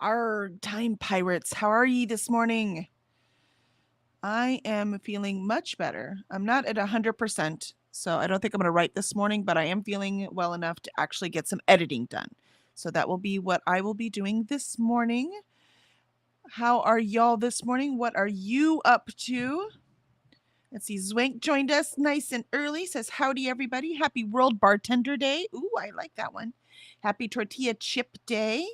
Our time pirates, how are ye this morning? I am feeling much better. I'm not at 100%, so I don't think I'm going to write this morning, but I am feeling well enough to actually get some editing done. So that will be what I will be doing this morning. How are y'all this morning? What are you up to? Let's see. Zwank joined us nice and early. Says, howdy, everybody. Happy World Bartender Day. Ooh, I like that one. Happy Tortilla Chip Day.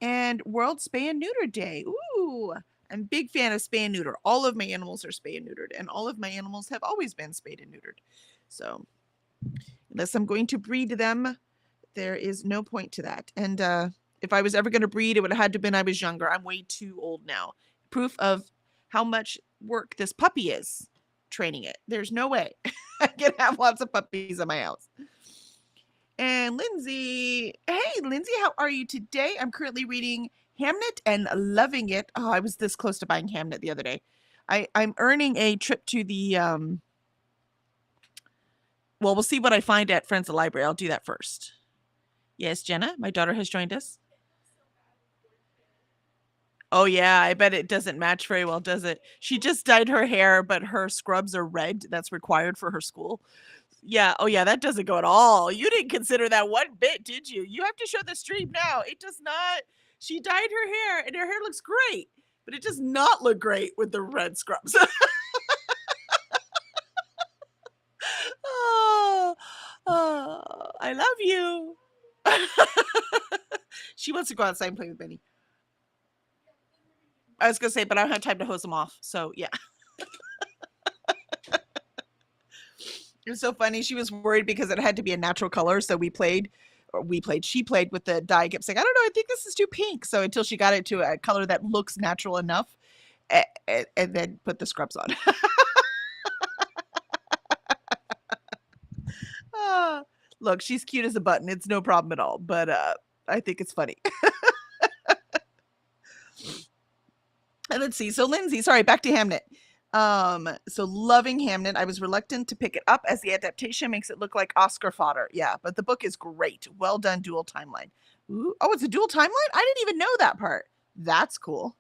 And World Spay and Neuter Day. Ooh, I'm a big fan of spay and neuter. All of my animals are spay and neutered, and all of my animals have always been spayed and neutered. So, unless I'm going to breed them, there is no point to that. And if I was ever going to breed, it would have had to have been I was younger. I'm way too old now. Proof of how much work this puppy is training it. There's no way I can have lots of puppies in my house. And Lindsay, hey, Lindsay, how are you today? I'm currently reading Hamnet and loving it. Oh, I was this close to buying Hamnet the other day. I'm earning a trip to the, well, we'll see what I find at Friends of the Library. I'll do that first. Yes, Jenna, my daughter has joined us. Oh, yeah, I bet it doesn't match very well, does it? She just dyed her hair, but her scrubs are red. That's required for her school. Yeah. Oh, yeah. That doesn't go at all. You didn't consider that one bit, did you? You have to show the stream now. It does not. She dyed her hair, and her hair looks great, but it does not look great with the red scrubs. Oh, oh, I love you. She wants to go outside and play with Benny. I was gonna say, but I don't have time to hose them off. So yeah. It was so funny. She was worried because it had to be a natural color. So she played with the dye. Kept saying, I don't know, I think this is too pink. So until she got it to a color that looks natural enough, and then put the scrubs on. Ah, look, she's cute as a button. It's no problem at all. But I think it's funny. And let's see. So Lindsay, sorry, back to Hamnet. So loving Hamnet. I was reluctant to pick it up as the adaptation makes it look like Oscar fodder. Yeah, but the book is great. Well done dual timeline. Ooh, oh, it's a dual timeline? I didn't even know that part. That's cool.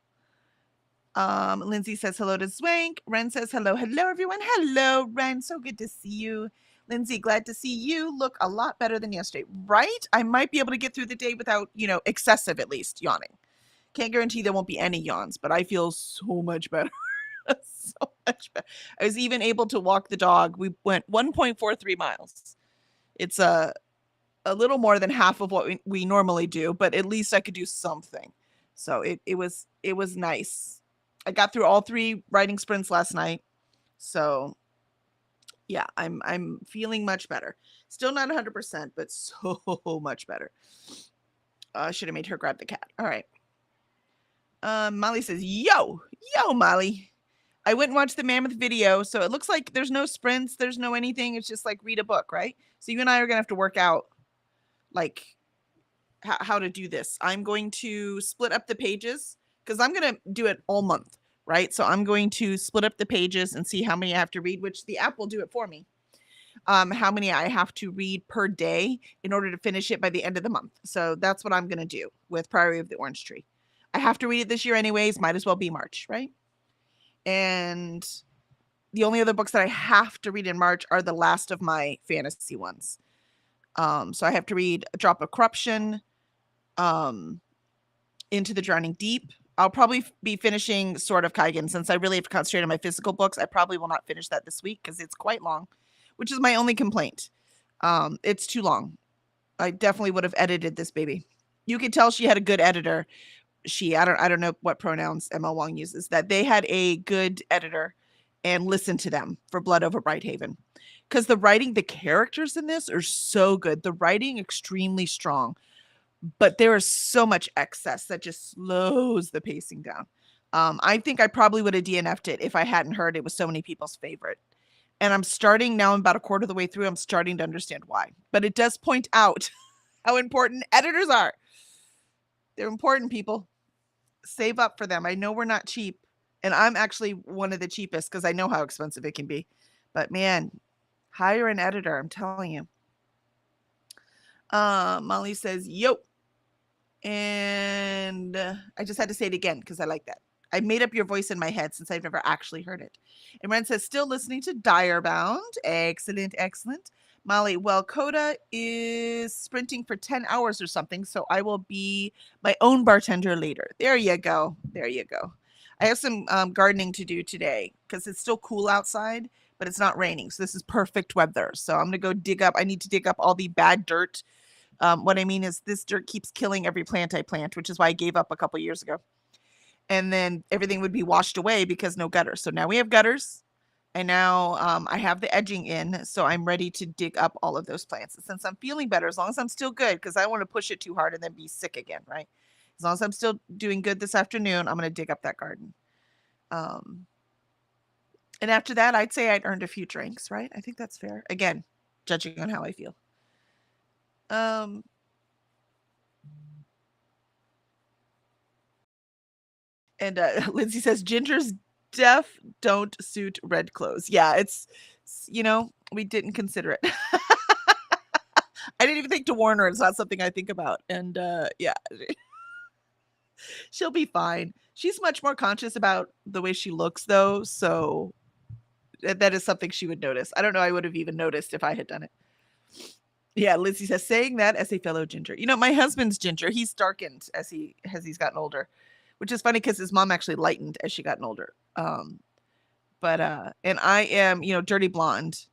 Lindsay says hello to Swank. Ren says hello everyone. Hello, Ren. So good to see you. Lindsay, glad to see you. Look a lot better than yesterday, right? I might be able to get through the day without, excessive at least yawning. Can't guarantee there won't be any yawns, but I feel so much better. So much better. I was even able to walk the dog. We went 1.43 miles. It's a little more than half of what we normally do, but at least I could do something. So it was nice. I got through all 3 riding sprints last night. So yeah, I'm feeling much better. Still not 100%, but so much better. I should have made her grab the cat. All right. Molly says, yo, Molly. I went and watched the Mammoth video, so it looks like there's no sprints, there's no anything. It's just like read a book, right? So you and I are gonna have to work out like how to do this. I'm going to split up the pages because I'm gonna do it all month, right? So I'm going to split up the pages and see how many I have to read, which the app will do it for me. How many I have to read per day in order to finish it by the end of the month. So that's what I'm gonna do with Priory of the Orange Tree. I have to read it this year anyways. Might as well be March, right? And the only other books that I have to read in March are the last of my fantasy ones. So I have to read A Drop of Corruption, Into the Drowning Deep. I'll probably be finishing Sword of Kaigen since I really have to concentrate on my physical books. I probably will not finish that this week because it's quite long, which is my only complaint. It's too long. I definitely would have edited this baby. You could tell she had a good editor. I don't know what pronouns ML Wong uses, that they had a good editor and listened to them for Blood Over Brighthaven. Because the writing, the characters in this are so good. The writing extremely strong, but there is so much excess that just slows the pacing down. I think I probably would have DNF'd it if I hadn't heard it was so many people's favorite. And I'm about a quarter of the way through, I'm starting to understand why. But it does point out how important editors are. They're important, people. Save up for them. I know we're not cheap. And I'm actually one of the cheapest because I know how expensive it can be. But man, hire an editor, I'm telling you. Molly says, yo. And I just had to say it again because I like that. I made up your voice in my head since I've never actually heard it. And Ren says, still listening to Direbound. Excellent, excellent. Molly, well, Coda is sprinting for 10 hours or something, so I will be my own bartender later. There you go. There you go. I have some gardening to do today because it's still cool outside, but it's not raining. So this is perfect weather. So I'm going to go dig up. I need to dig up all the bad dirt. What I mean is this dirt keeps killing every plant I plant, which is why I gave up a couple years ago. And then everything would be washed away because no gutters. So now we have gutters. And now I have the edging in, so I'm ready to dig up all of those plants. And since I'm feeling better, as long as I'm still good, because I don't want to push it too hard and then be sick again, right? As long as I'm still doing good this afternoon, I'm going to dig up that garden. Um, and after that, I'd say I'd earned a few drinks, right? I think that's fair. Again, judging on how I feel. Um, and Lindsay says, Ginger's deaf don't suit red clothes. Yeah, we didn't consider it. I didn't even think to warn her. It's not something I think about. And yeah, she'll be fine. She's much more conscious about the way she looks, though. So that is something she would notice. I don't know. I would have even noticed if I had done it. Yeah, Lindsay says, saying that as a fellow ginger. My husband's ginger. He's darkened as he's gotten older, which is funny because his mom actually lightened as she gotten older. But and I am, dirty blonde.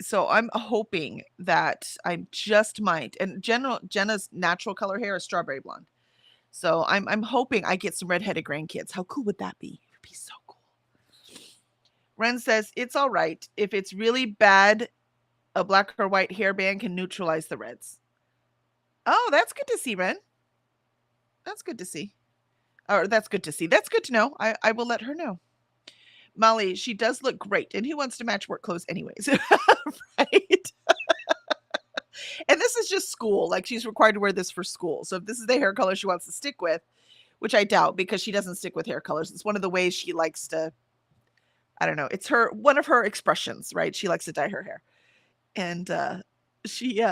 So I'm hoping that I just might. And Jenna's natural color hair is strawberry blonde. So I'm hoping I get some redheaded grandkids. How cool would that be? It would be so cool. Ren says it's all right. If it's really bad, a black or white hairband can neutralize the reds. Oh, that's good to see, Ren. That's good to see. Or that's good to see. That's good to know. I will let her know. Molly, she does look great. And who wants to match work clothes anyways? Right? And this is just school. Like she's required to wear this for school. So if this is the hair color she wants to stick with, which I doubt because she doesn't stick with hair colors. It's one of the ways she likes to, I don't know. It's one of her expressions, right? She likes to dye her hair. And she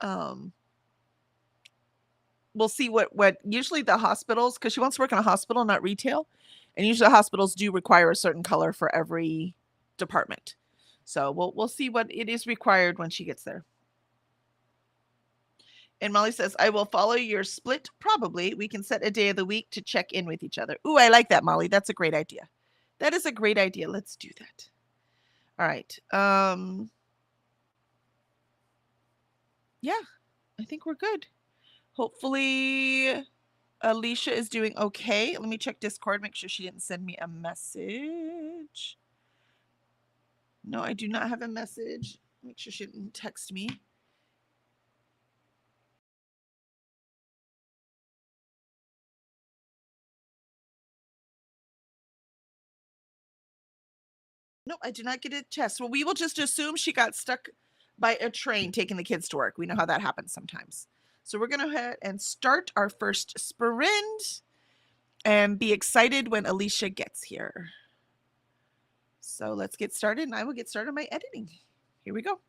um we'll see what usually the hospitals, because she wants to work in a hospital, not retail. And usually hospitals do require a certain color for every department. So we'll see what it is required when she gets there. And Molly says, I will follow your split. Probably. We can set a day of the week to check in with each other. Ooh, I like that, Molly. That's a great idea. That is a great idea. Let's do that. All right. Yeah, I think we're good. Hopefully Alicia is doing okay. Let me check Discord, make sure she didn't send me a message. No, I do not have a message. Make sure she didn't text me. No, I did not get a test. Well, we will just assume she got stuck by a train taking the kids to work. We know how that happens sometimes. So we're going to go ahead and start our first sprint and be excited when Alicia gets here. So let's get started, and I will get started my editing. Here we go.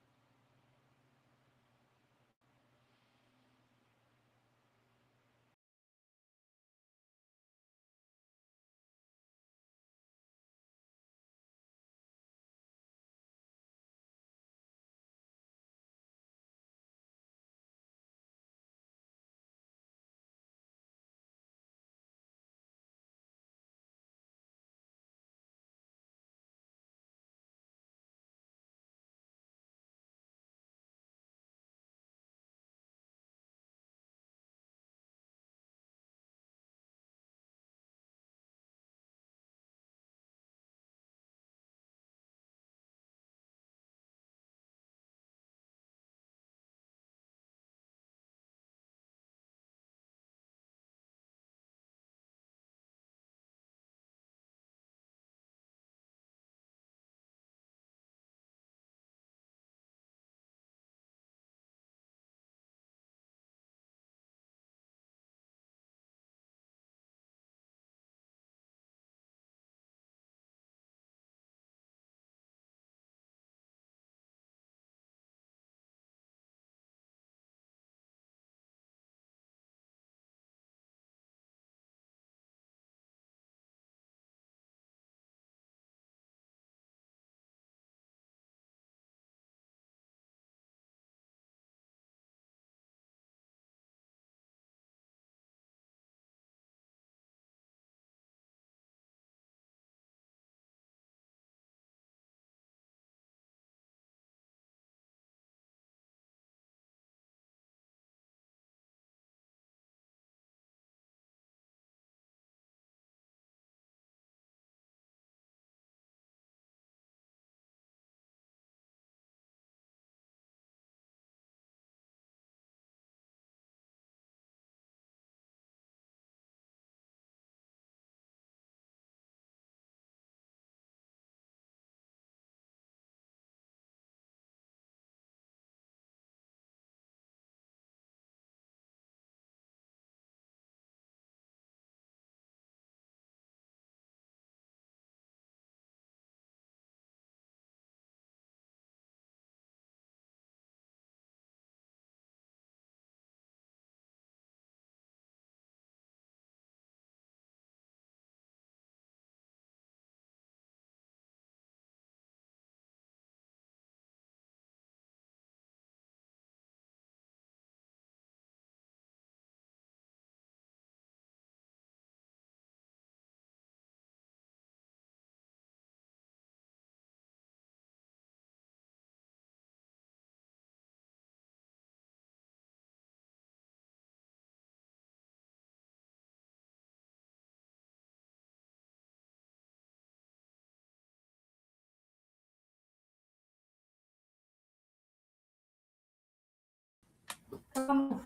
Vamos.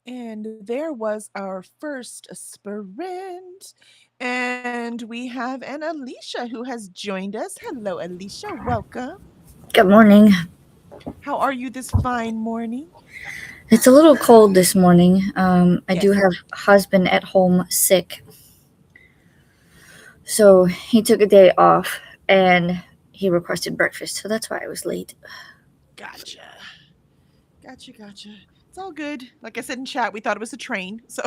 And there was our first sprint. And we have an Alicia who has joined us. Hello, Alicia. Welcome. Good morning. How are you this fine morning? It's a little cold this morning. I do Yes. have husband at home sick, so he took a day off and he requested breakfast, so that's why I was late. Gotcha. Gotcha. It's all good. Like I said in chat, we thought it was a train. So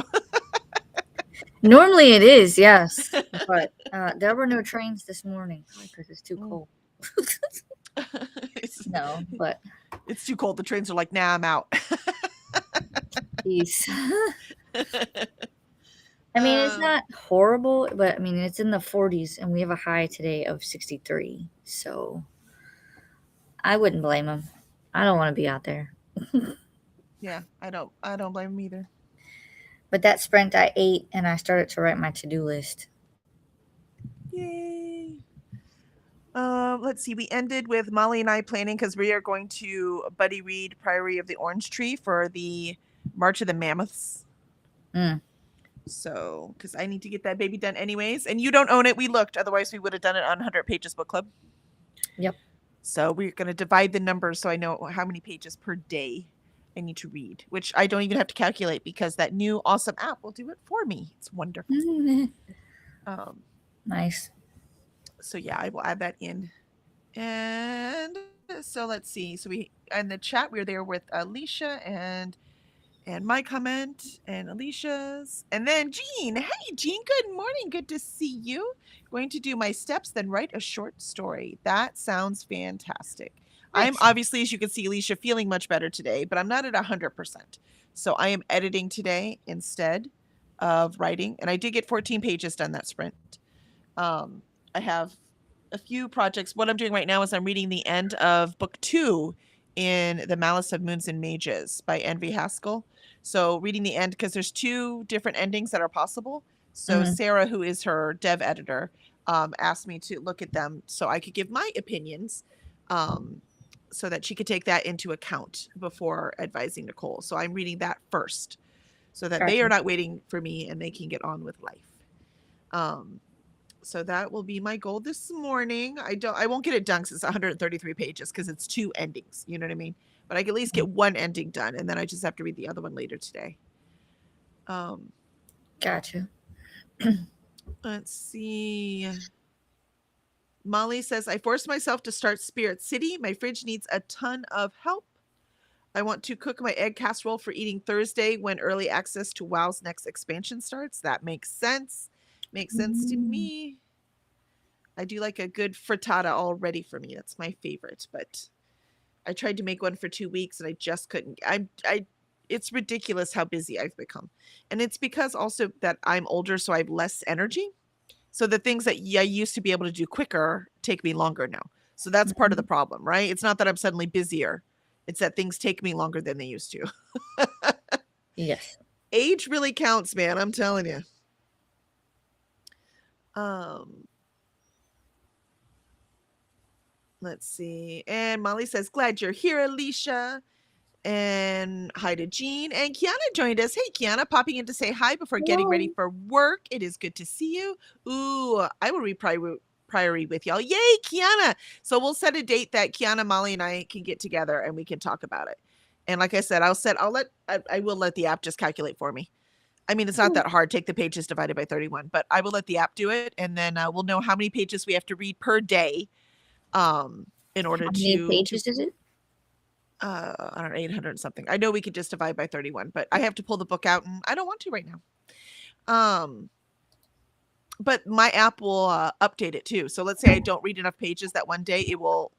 Normally it is, yes, but there were no trains this morning because it's too Mm. cold. it's, No, but it's too cold. The trains are like, nah, I'm out. he's. I mean, it's Um, not horrible, but I mean, it's in the 40s and we have a high today of 63, so I wouldn't blame him. I don't want to be out there. yeah, I don't blame him either. But that sprint, I ate and I started to write my to-do list. Yay. Let's see. We ended with Molly and I planning because we are going to buddy read Priory of the Orange Tree for the March of the Mammoths. Mm, So, because I need to get that baby done anyways, and you don't own it. We looked, otherwise we would have done it on 100 Pages Book Club. yep. So we're going to divide the numbers so I know how many pages per day I need to read, which I don't even have to calculate because that new awesome app will do it for me. It's wonderful. Um, Nice. so yeah, I will add that in. And so let's see. So we in the chat we were there with Alicia and my comment and Alicia's. And then Jean. Hey, Jean, good morning. Good to see you. Going to do my steps, then write a short story. That sounds fantastic. I'm Nice. obviously, as you can see, Alicia, feeling much better today, but I'm not at 100%. So I am editing today instead of writing. And I did get 14 pages done that sprint. I have a few projects. What I'm doing right now is I'm reading the end of book 2 in The Malice of Moons and Mages by Envy Haskell. So reading the end because there's two different endings that are possible. So Mm, Sarah, who is her dev editor, asked me to look at them so I could give my opinions, um, so that she could take that into account before advising Nicole. So I'm reading that first, so that they are gotcha. not waiting for me and they can get on with life. Um, so that will be my goal this morning. I won't get it done because it's 133 pages because it's two endings. You know what I mean? But I can at least Mm, get one ending done, and then I just have to read the other one later today. Um, gotcha. let's see. Molly says I forced myself to start Spirit City. My fridge needs a ton of help. I want to cook my egg casserole for eating Thursday when early access to WoW's next expansion starts. That makes sense. Makes sense to Mm, me. I do like a good frittata all ready for me. That's my favorite, but I tried to make one for 2 weeks and I just couldn't. I it's ridiculous how busy I've become. And it's because also that I'm older so I have less energy. So the things that I used to be able to do quicker take me longer now. So that's part of the mhm. problem, right? It's not that I'm suddenly busier. It's that things take me longer than they used to. Yes. Age really counts, man. I'm telling you. Um, let's see. And Molly says, "Glad you're here, Alicia." And hi to Jean. And Kiana joined us. Hey, Kiana, popping in to say hi before getting ready Hello. for work. It is good to see you. Ooh, I will read Priory with y'all. Yay, Kiana. So we'll set a date that Kiana, Molly, and I can get together and we can talk about it. And like I said, I will let the app just calculate for me. I mean, it's not Cool. that hard. Take the pages divided by 31, but I will let the app do it. And then we'll know how many pages we have to read per day, in order How many to pages is it? I don't know, 800 something. I know we could just divide by 31, but I have to pull the book out and I don't want to right now. But my app will update it too. So let's say I don't read enough pages that one day, it will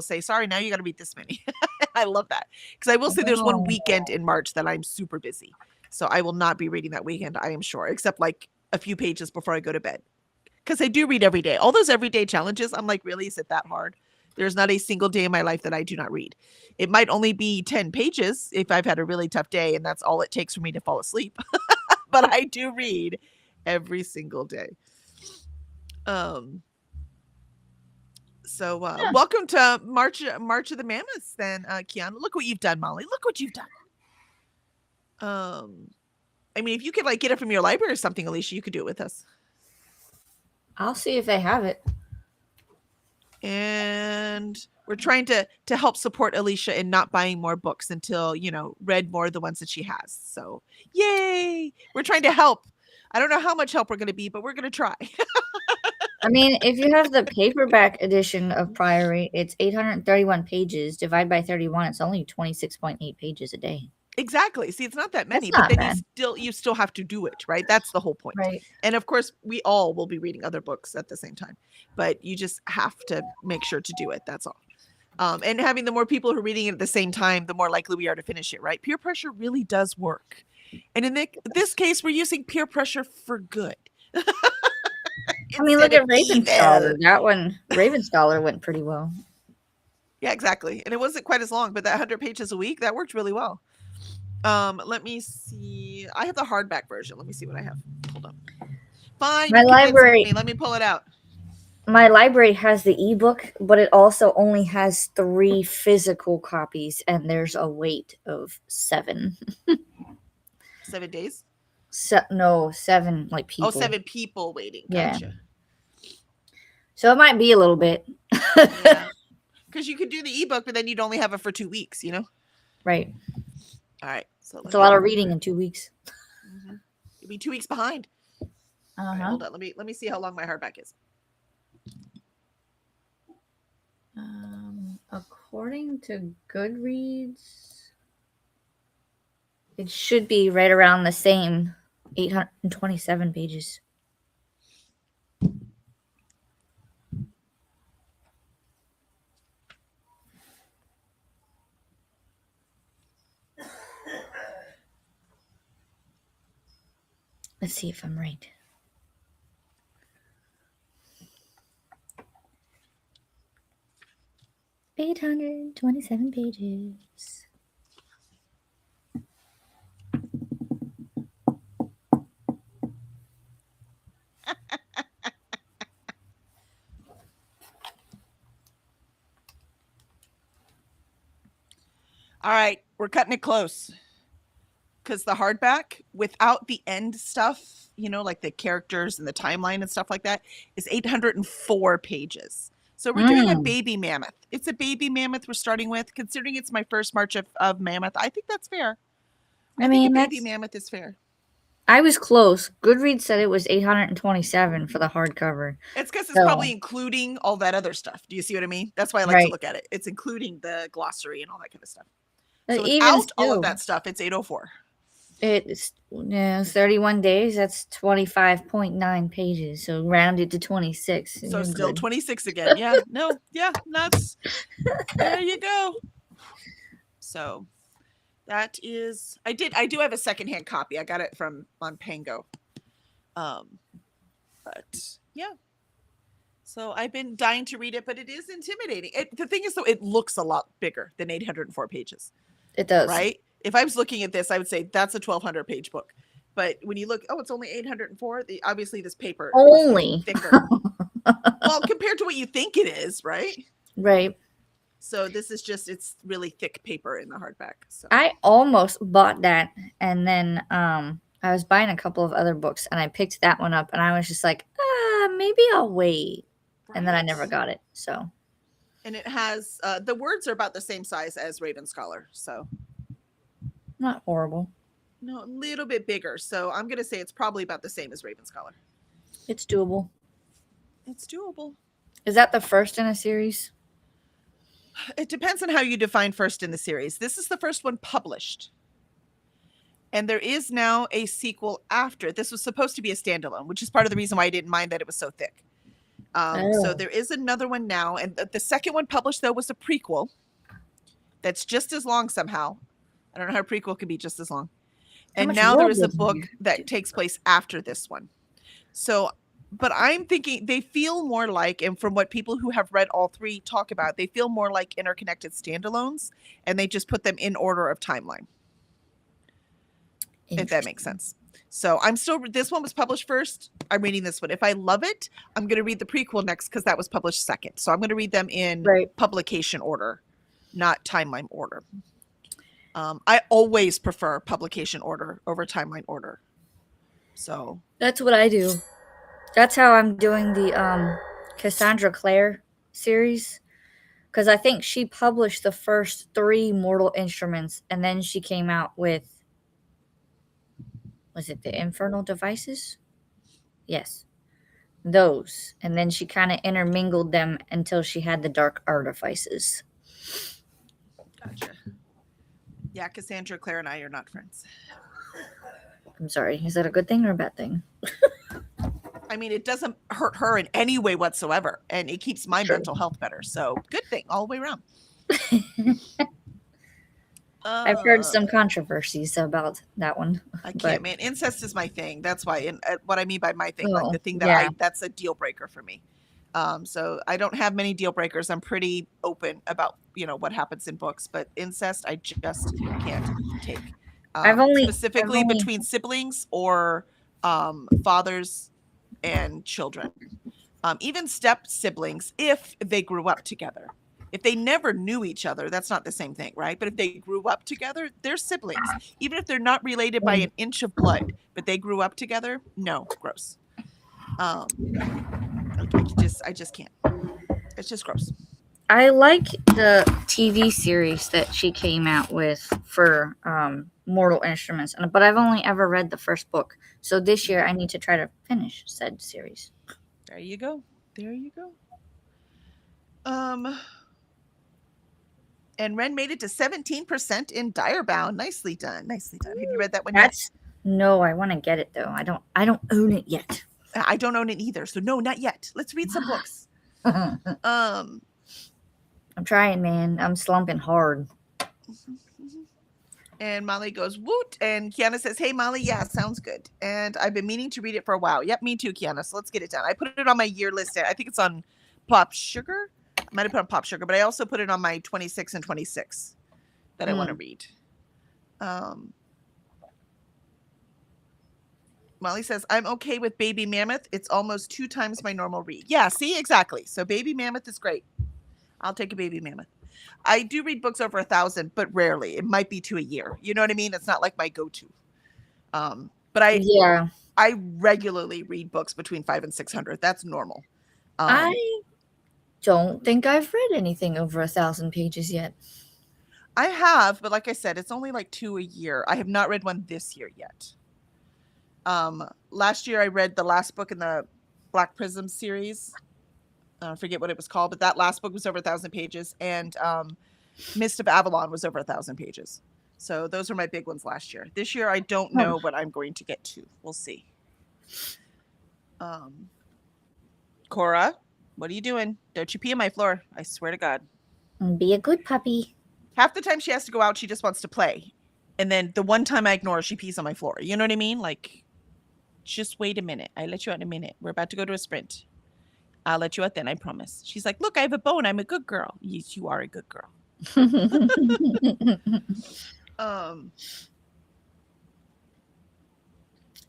say, sorry, now you got to read this many. I love that. Because I will say there's one Oh, weekend in March that I'm super busy. So I will not be reading that weekend, I am sure, except like a few pages before I go to bed. Because I do read every day. All those everyday challenges, I'm like, really? Is it that hard? There's not a single day in my life that I do not read. It might only be 10 pages if I've had a really tough day, and that's all it takes for me to fall asleep. But I do read every single day. Um, so yeah. welcome to March of the Mammoths then, Kiana. Look what you've done, Molly. Look what you've done. I mean, if you could like get it from your library or something, Alicia, you could do it with us. I'll see if they have it. And we're trying to help support Alicia in not buying more books until, read more of the ones that she has. So yay, we're trying to help. I don't know how much help we're going to be, but we're going to try. I mean, if you have the paperback edition of Priory, it's 831 pages. Divide by 31, it's only 26.8 pages a day. Exactly. See, it's not that many, That's but not then bad. you still have to do it, right? That's the whole point. Right. And of course, we all will be reading other books at the same time, but you just have to make sure to do it. That's all. And having the more people who are reading it at the same time, the more likely we are to finish it, right? Peer pressure really does work. And in this case, we're using peer pressure for good. I mean, look Instead at of Raven evil. Scholar. That one, Raven Scholar, went pretty well. Yeah, exactly. And it wasn't quite as long, but that 100 pages a week, that worked really well. Let me see. I have the hardback version. Let me see what I have. Hold on. Fine. My library. Let me pull it out. My library has the ebook, but it also only has 3 physical copies, and there's a wait of 7. 7 days? No, 7 like people. Oh, 7 people waiting. Yeah. Gotcha. So it might be a little bit. Yeah. Because you could do the ebook, but then you'd only have it for 2 weeks, Right. All right. So it's a lot of reading in 2 weeks. Mm-hmm. You'll be 2 weeks behind. All right, hold on. Let me see how long my hardback is. According to Goodreads, it should be right around the same, 827 pages. Let's see if I'm right. $827 pages. All right, we're cutting it close. Because the hardback, without the end stuff, like the characters and the timeline and stuff like that, is 804 pages. So we're doing a baby mammoth. It's a baby mammoth we're starting with. Considering it's my first March of Mammoth, I think that's fair. I mean, a baby mammoth is fair. I was close. Goodreads said it was 827 for the hardcover. It's because it's probably including all that other stuff. Do you see what I mean? That's why I like to look at it. It's including the glossary and all that kind of stuff. So without all of that stuff, it's 804. It's 31 days. That's 25.9 pages. So round it to 26. So still good. 26 again. Yeah. No. Yeah. That's there you go. So that is. I do have a secondhand copy. I got it on Pango. But yeah. So I've been dying to read it, but it is intimidating. The thing is, though, it looks a lot bigger than 804 pages. It does. Right? If I was looking at this, I would say that's a 1,200 page book. But when you look, it's only 804. Obviously, this paper only is thicker. Well, compared to what you think it is, right? Right. So this is it's really thick paper in the hardback. So I almost bought that, and then I was buying a couple of other books, and I picked that one up, and I was just like, maybe I'll wait. Right. And then I never got it. So. And it has the words are about the same size as Raven Scholar, so. Not horrible. No, a little bit bigger. So I'm going to say it's probably about the same as Raven Scholar. It's doable. It's doable. Is that the first in a series? It depends on how you define first in the series. This is the first one published. And there is now a sequel after. This was supposed to be a standalone, which is part of the reason why I didn't mind that it was so thick. So there is another one now. And the second one published, though, was a prequel that's just as long somehow. I don't know how a prequel can be just as long. And now there is a book that takes place after this one. So, but I'm thinking they feel more like, and from what people who have read all 3 talk about, they feel more like interconnected standalones, and they just put them in order of timeline. If that makes sense. So this one was published first. I'm reading this one. If I love it, I'm going to read the prequel next because that was published second. So I'm going to read them in publication order, not timeline order. I always prefer publication order over timeline order. So That's what I do. That's how I'm doing the Cassandra Clare series. Because I think she published the first 3 Mortal Instruments, and then she came out with, was it the Infernal Devices? Yes, those. And then she kind of intermingled them until she had the Dark Artifices. gotcha. Yeah, Cassandra Clare and I are not friends. I'm sorry, is that a good thing or a bad thing? I mean, it doesn't hurt her in any way whatsoever, and it keeps my True. mental health better. So good thing all the way around. I've heard some controversies about that one. I but- can't, man. Incest is my thing. That's why. And what I mean by my thing, like Oh, the thing that yeah. that's a deal breaker for me. So I don't have many deal breakers. I'm pretty open about, what happens in books, but incest, I just can't take. Specifically between siblings or fathers and children. Even step siblings, if they grew up together. If they never knew each other, that's not the same thing, right? But if they grew up together, they're siblings. Even if they're not related by an inch of blood, but they grew up together, no, gross. I just can't. It's just gross. I like the TV series that she came out with for Mortal Instruments, but I've only ever read the first book. So this year I need to try to finish said series. There you go. There you go. And Ren made it to 17% in Direbound. Nicely done. Nicely done. Have you read that one yet? No, I want to get it though. I don't own it yet. I don't own it either. So no, not yet. Let's read some books. I'm trying, man. I'm slumping hard. And Molly goes, woot. And Kiana says, hey, Molly, yeah, sounds good. And I've been meaning to read it for a while. Yep, me too, Kiana. So let's get it done. I put it on my year list. I think it's on Pop Sugar. I might have put on Pop Sugar, but I also put it on my 26 and 26 that I want to read. Molly says, I'm okay with Baby Mammoth. It's almost 2 times my normal read. Yeah, see, exactly. So Baby Mammoth is great. I'll take a Baby Mammoth. I do read books over 1,000, but rarely. It might be 2 a year. You know what I mean? It's not like my go-to. But I regularly read books between 500 and 600. That's normal. I don't think I've read anything over 1,000 pages yet. I have, but like I said, it's only like 2 a year. I have not read one this year yet. Last year I read the last book in the Black Prism series. I forget what it was called, but that last book was over 1,000 pages, and Mist of Avalon was over 1,000 pages. So those were my big ones last year. This year I don't know what I'm going to get to. We'll see. Cora, what are you doing? Don't you pee on my floor. I swear to God. Be a good puppy. Half the time she has to go out, she just wants to play. And then the one time I ignore, she pees on my floor. You know what I mean? Like, just wait a minute. I'll let you out in a minute. We're about to go to a sprint. I'll let you out then, I promise. She's like, look, I have a bone. I'm a good girl. Yes, you are a good girl.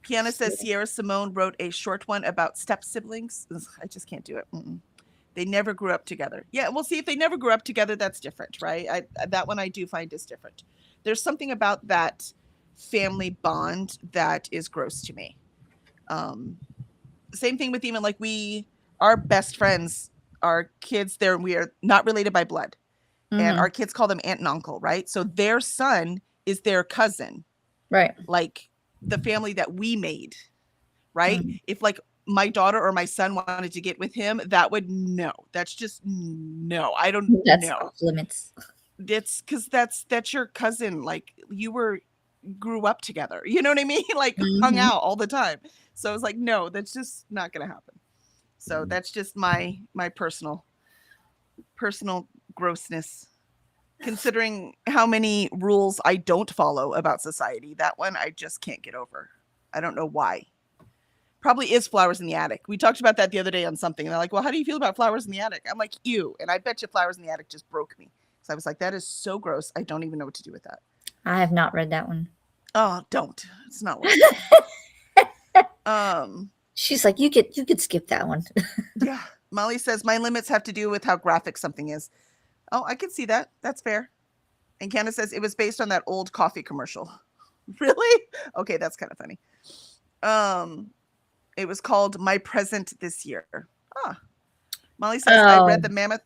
Kiana says Sierra Simone wrote a short one about step siblings. Ugh, I just can't do it. They never grew up together. Yeah, we'll see. If they never grew up together, that's different, right? That one I do find is different. There's something about that family bond that is gross to me. Same thing with even like our best friends, our kids, we are not related by blood. And our kids call them aunt and uncle, right? So their son is their cousin. Right. Like the family that we made, right? If like my daughter or my son wanted to get with him, that's just no. I don't know. That's off limits. It's because that's your cousin. Like grew up together. You know what I mean? Like hung out all the time. So I was like, no, that's just not gonna happen. So that's just my personal grossness. Considering how many rules I don't follow about society, that one I just can't get over. I don't know why. Probably is Flowers in the Attic. We talked about that the other day on something. And they're like, well, how do you feel about Flowers in the Attic? I'm like, ew. And I bet you Flowers in the Attic just broke me. So I was like, that is so gross. I don't even know what to do with that. I have not read that one. Oh, don't. It's not worth it. She's like, you could skip that one. Yeah. Molly says, my limits have to do with how graphic something is. Oh, I can see that. That's fair. And Candace says it was based on that old coffee commercial. Really? Okay, that's kind of funny. It was called My Present This Year. Ah. Molly says I read Oh, the Mammoth.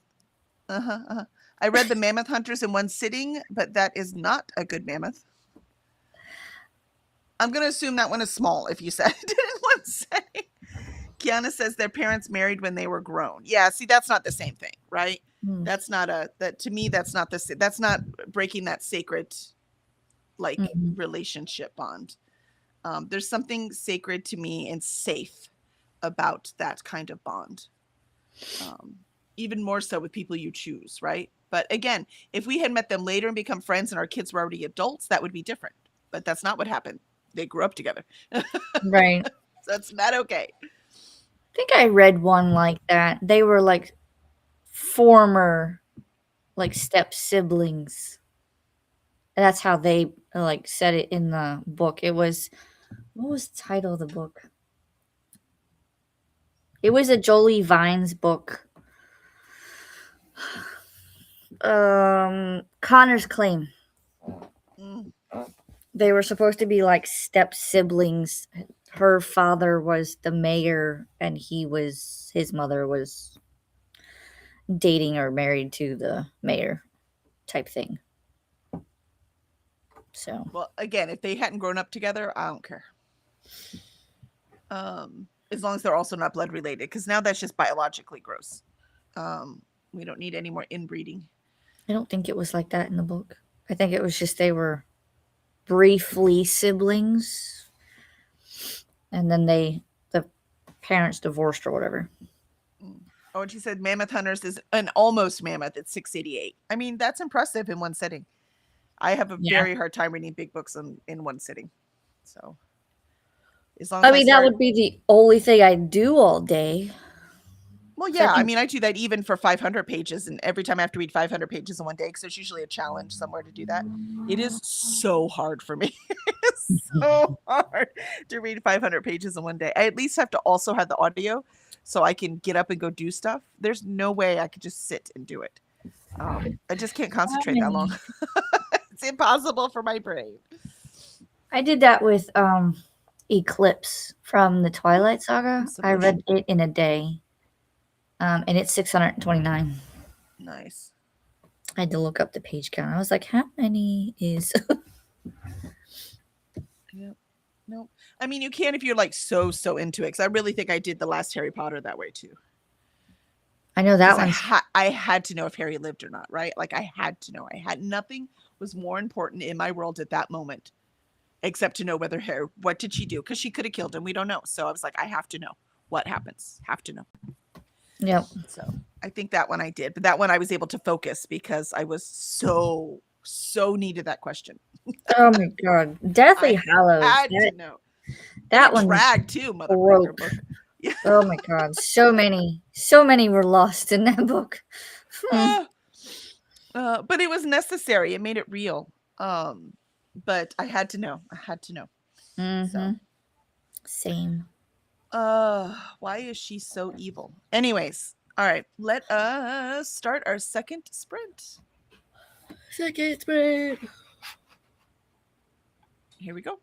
I read the Mammoth Hunters in one sitting, but that is not a good mammoth. I'm gonna assume that one is small. If you said it in one setting. Kiana says their parents married when they were grown. Yeah, see, that's not the same thing, right? mm, That's not a that to me. That's not the that's not breaking that sacred like mhm. relationship bond. There's something sacred to me and safe about that kind of bond. Um, Even more so with people you choose, right? But again, if we had met them later and become friends and our kids were already adults, that would be different. But that's not what happened. They grew up together. Right. So it's not okay. I think I read one like that. They were like former like step siblings. That's how they like said it in the book. It was what was the title of the book? It was a Jolie Vines book. Connor's Claim. Mm. They were supposed to be like step siblings. Her father was the mayor and his mother was dating or married to the mayor type thing. So, Well, again, if they hadn't grown up together, I don't care. As long as they're also not blood related, because now that's just biologically gross. We don't need any more inbreeding. I don't think it was like that in the book. I think it was just they were briefly siblings and then the parents divorced or whatever. Mm. Oh, and she said Mammoth Hunters is an almost mammoth at 688. I mean, that's impressive in one sitting. I have a Yeah. very hard time reading big books in one sitting. So as long I as I mean, that start, would be the only thing I do all day. well, 'Cause I yeah, I think mean, I do that even for 500 pages, and every time I have to read 500 pages in one day, because there's usually a challenge somewhere to do that. It is so hard for me. It's so hard to read 500 pages in one day. I at least have to also have the audio so I can get up and go do stuff. There's no way I could just sit and do it. I just can't how concentrate that long. many It's impossible for my brain. I did that with Eclipse from the Twilight Saga. I Submission. read it in a day. And it's 629. Nice. I had to look up the page count. I was like, how many is Yep. Nope. I mean, you can if you're like so into it. Because I really think I did the last Harry Potter that way too. I know that Because one's I had to know if Harry lived or not, right? Like I had to know. I had nothing was more important in my world at that moment, except to know whether Harry. What did she do? Because she could have killed him. We don't know. So I was like, I have to know what happens. Have to know. yep. So I think that one I did, but that one I was able to focus because I was so needed that question. Oh my god. Deathly I Hallows. had to know. And That it one dragged too, motherfucker broke. book. Yeah. Oh my god. So many were lost in that book. Hmm. But it was necessary. It made it real. But I had to know. I had to know. So, Mm-hmm. Same. why is she so evil? Anyways, all right. Let us start our second sprint. Second spread. Here we go.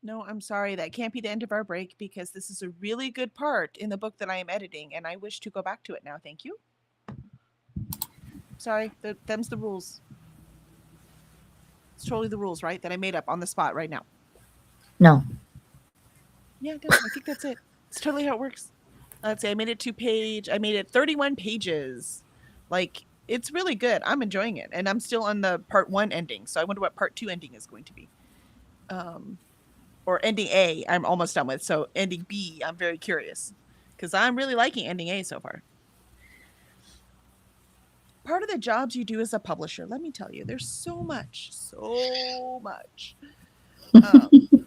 No, I'm sorry. That can't be the end of our break because this is a really good part in the book that I am editing, and I wish to go back to it now. Thank you. Sorry, them's the rules. It's totally the rules, right? That I made up on the spot right now. No. Yeah, no, I think that's it. It's totally how it works. Let's see. I made it 31 pages. Like, it's really good. I'm enjoying it. And I'm still on the part 1 ending. So I wonder what part 2 ending is going to be. Or ending A, I'm almost done with. So ending B, I'm very curious. Because I'm really liking ending A so far. Part of the jobs you do as a publisher, let me tell you, there's so much. So much.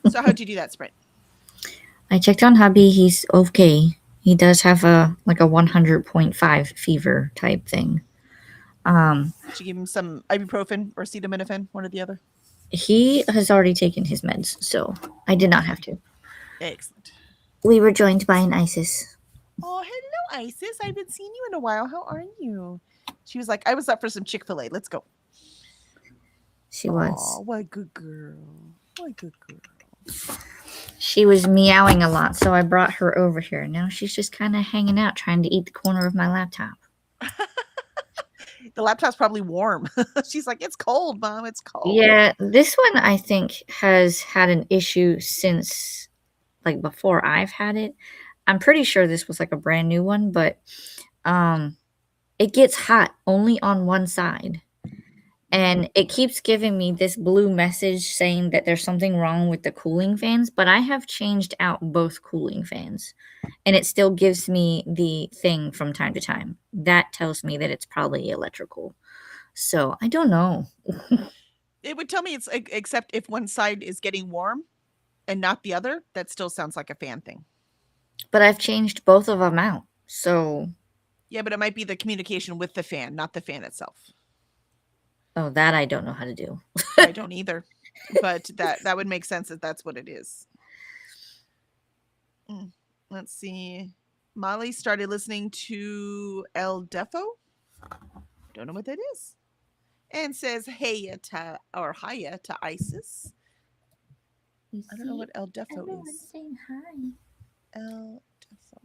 So how'd you do that, Sprint? I checked on hubby. He's okay. He does have a 100.5 fever type thing. Did you give him some ibuprofen or acetaminophen, one or the other? He has already taken his meds, so I did not have to. Excellent. We were joined by an Isis. Oh, hello, Isis. I haven't seen you in a while. How are you? She was like, I was up for some Chick-fil-A. Let's go. She was. Oh, what a good girl. What a good girl. She was meowing a lot, so I brought her over here. Now she's just kind of hanging out, trying to eat the corner of my laptop. The laptop's probably warm. She's like, it's cold, Mom. It's cold. Yeah, this one I think has had an issue since before I've had it. I'm pretty sure this was a brand new one, but it gets hot only on one side. And it keeps giving me this blue message saying that there's something wrong with the cooling fans, but I have changed out both cooling fans and it still gives me the thing from time to time. That tells me that it's probably electrical. So I don't know. It would tell me it's except if one side is getting warm and not the other, that still sounds like a fan thing. But I've changed both of them out. So yeah, but it might be the communication with the fan, not the fan itself. Oh, that I don't know how to do. I don't either. But that would make sense that that's what it is. Let's see. Molly started listening to El Defo. Don't know what that is. And says hiya to Isis. I don't know what El Defo is. Saying hi. El Defo.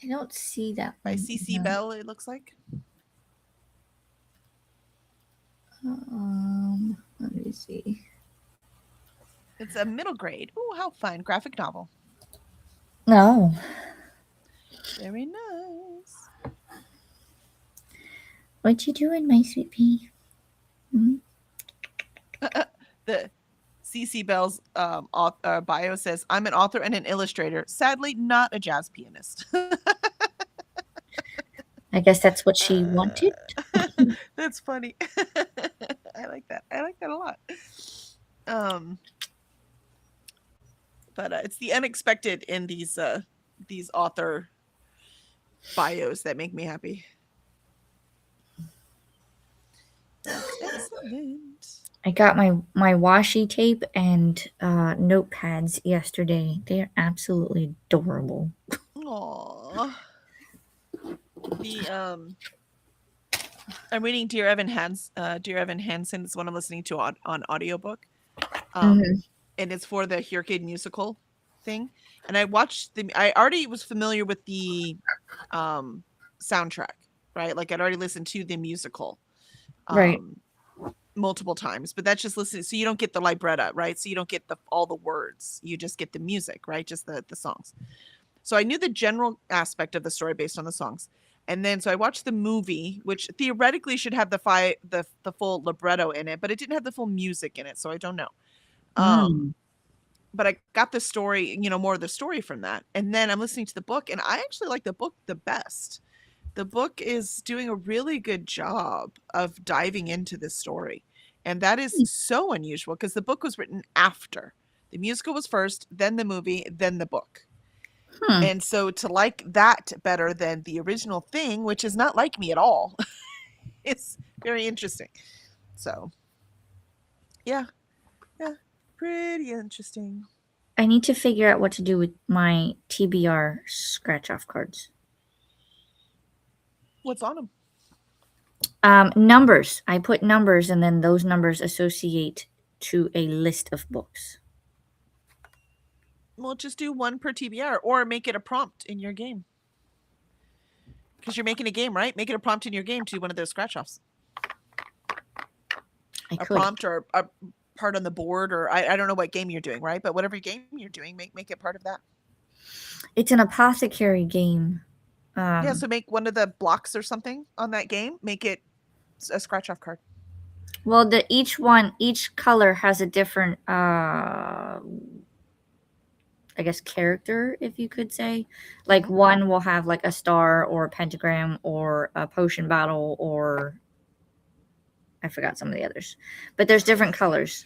I don't see that by CC Bell, it looks like. Let me see. It's a middle grade. Oh, how fun. Graphic novel. No. Very nice. What you doing, my sweet pea? The CC Bell's bio says, I'm an author and an illustrator. Sadly, not a jazz pianist. I guess that's what she wanted. That's funny. I like that. I like that a lot. But it's the unexpected in these author bios that make me happy. Excellent. I got my washi tape and notepads yesterday. They are absolutely adorable. Aww. I'm reading Dear Evan Hansen. It's one I'm listening to on audiobook. And it's for the Hurricane musical thing. And I already was familiar with the soundtrack, right? Like I'd already listened to the musical. Right. Multiple times, but that's just listening. So you don't get the libretto, right? So you don't get all the words. You just get the music, right? Just the songs. So I knew the general aspect of the story based on the songs. And then so I watched the movie, which theoretically should have the full libretto in it, but it didn't have the full music in it, so I don't know. But I got the story, more of the story from that. And then I'm listening to the book, and I actually like the book the best. The book is doing a really good job of diving into this story. And that is so unusual because the book was written after. The musical was first, then the movie, then the book. And so to like that better than the original thing, which is not like me at all, it's very interesting. So, yeah, pretty interesting. I need to figure out what to do with my TBR scratch-off cards. What's on them? Numbers. I put numbers, and then those numbers associate to a list of books. Well, just do one per TBR or make it a prompt in your game. Because you're making a game, right? Make it a prompt in your game to do one of those scratch offs. I A could. prompt or a part on the board, or I don't know what game you're doing, right? But whatever game you're doing, make it part of that. It's an apothecary game. Yeah, so make one of the blocks or something on that game. Make it a scratch off card. Well, each color has a different, I guess, character, if you could say. Like Mhm. one will have like a star or a pentagram or a potion bottle, or I forgot some of the others. But there's different colors.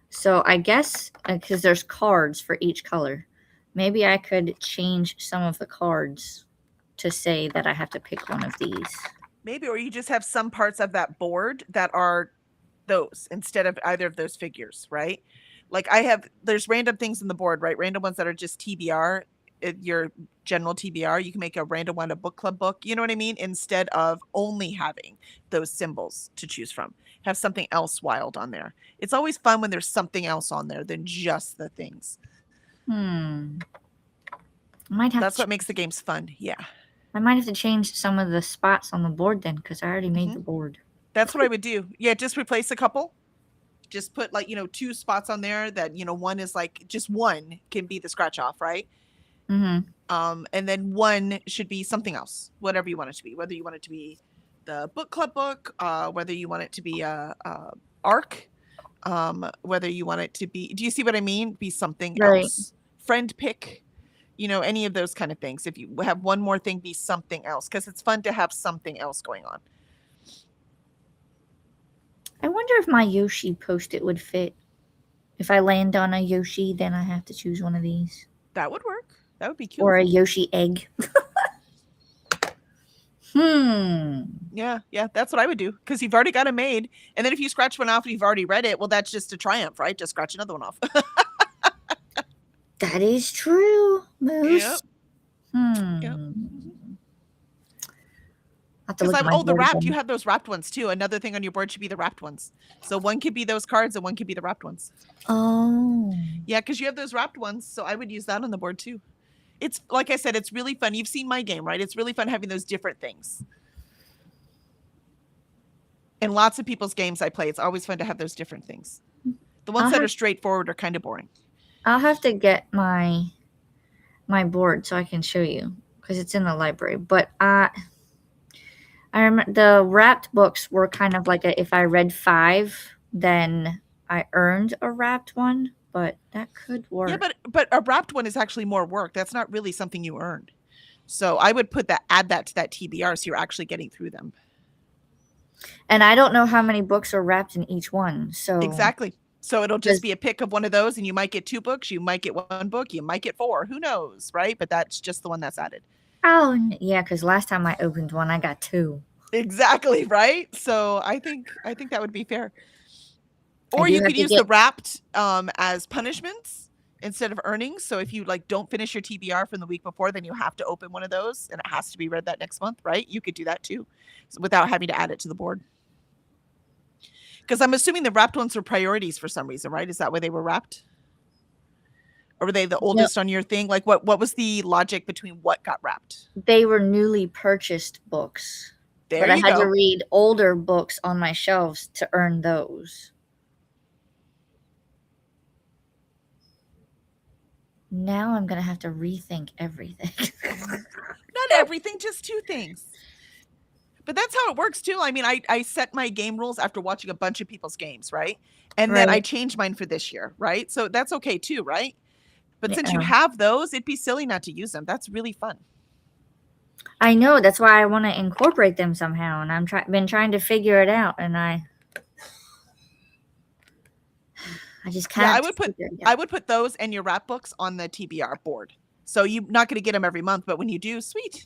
So I guess because there's cards for each color, maybe I could change some of the cards to say that I have to pick one of these. Maybe, or you just have some parts of that board that are those instead of either of those figures, right? Like there's random things in the board, right? Random ones that are just TBR, your general TBR. You can make a random one, a book club book, you know what I mean? Instead of only having those symbols to choose from, have something else wild on there. It's always fun when there's something else on there than just the things. I might have That's to what makes the games fun. Yeah. I might have to change some of the spots on the board then, because I already made the board. That's what I would do. Yeah, just replace a couple. Just put like, 2 spots on there that, one is like just one can be the scratch off, right? Mm-hmm. And then one should be something else, whatever you want it to be. Whether you want it to be the book club book, whether you want it to be a arc, whether you want it to be, do you see what I mean? Be something Right. else. Friend pick, any of those kind of things. If you have one more thing, be something else, because it's fun to have something else going on. I wonder if my Yoshi Post-it would fit. If I land on a Yoshi, then I have to choose one of these. That would work. That would be cute. Or a Yoshi egg. Yeah, that's what I would do, because you've already got it made. And then if you scratch one off and you've already read it, well, that's just a triumph, right? Just scratch another one off. That is true, Moose. Yep. Yep. Because the wrapped, you have those wrapped ones too. Another thing on your board should be the wrapped ones. So one could be those cards and one could be the wrapped ones. Oh. Yeah, because you have those wrapped ones, so I would use that on the board too. It's, like I said, it's really fun. You've seen my game, right? It's really fun having those different things. In lots of people's games I play, it's always fun to have those different things. The ones that are straightforward are kind of boring. I'll have to get my board so I can show you, because it's in the library. But I remember the wrapped books were kind of like if I read 5, then I earned a wrapped one. But that could work. Yeah, but a wrapped one is actually more work. That's not really something you earned. So I would add that to that TBR, so you're actually getting through them. And I don't know how many books are wrapped in each one. So exactly. So it'll just be a pick of one of those, and you might get 2 books, you might get 1 book, you might get 4. Who knows, right? But that's just the one that's added. Oh, yeah, because last time I opened one, I got 2. Exactly, right? So I think that would be fair. Or you could use the wrapped as punishments instead of earnings. So if you don't finish your TBR from the week before, then you have to open one of those, and it has to be read that next month, right? You could do that too, without having to add it to the board. Because I'm assuming the wrapped ones were priorities for some reason, right? Is that why they were wrapped? Or were they the oldest on your thing? Like what was the logic between what got wrapped? They were newly purchased books. There but you I had go. to read older books on my shelves to earn those. Now I'm going to have to rethink everything. Not everything, just 2 things. But that's how it works too. I mean, I set my game rules after watching a bunch of people's games, right? And then I changed mine for this year, right? So that's okay too, right? But since you have those, it'd be silly not to use them. That's really fun. I know. That's why I want to incorporate them somehow. And I've been trying to figure it out. And I just can't. Yeah, I would put those and your wrap books on the TBR board. So you're not going to get them every month, but when you do, sweet.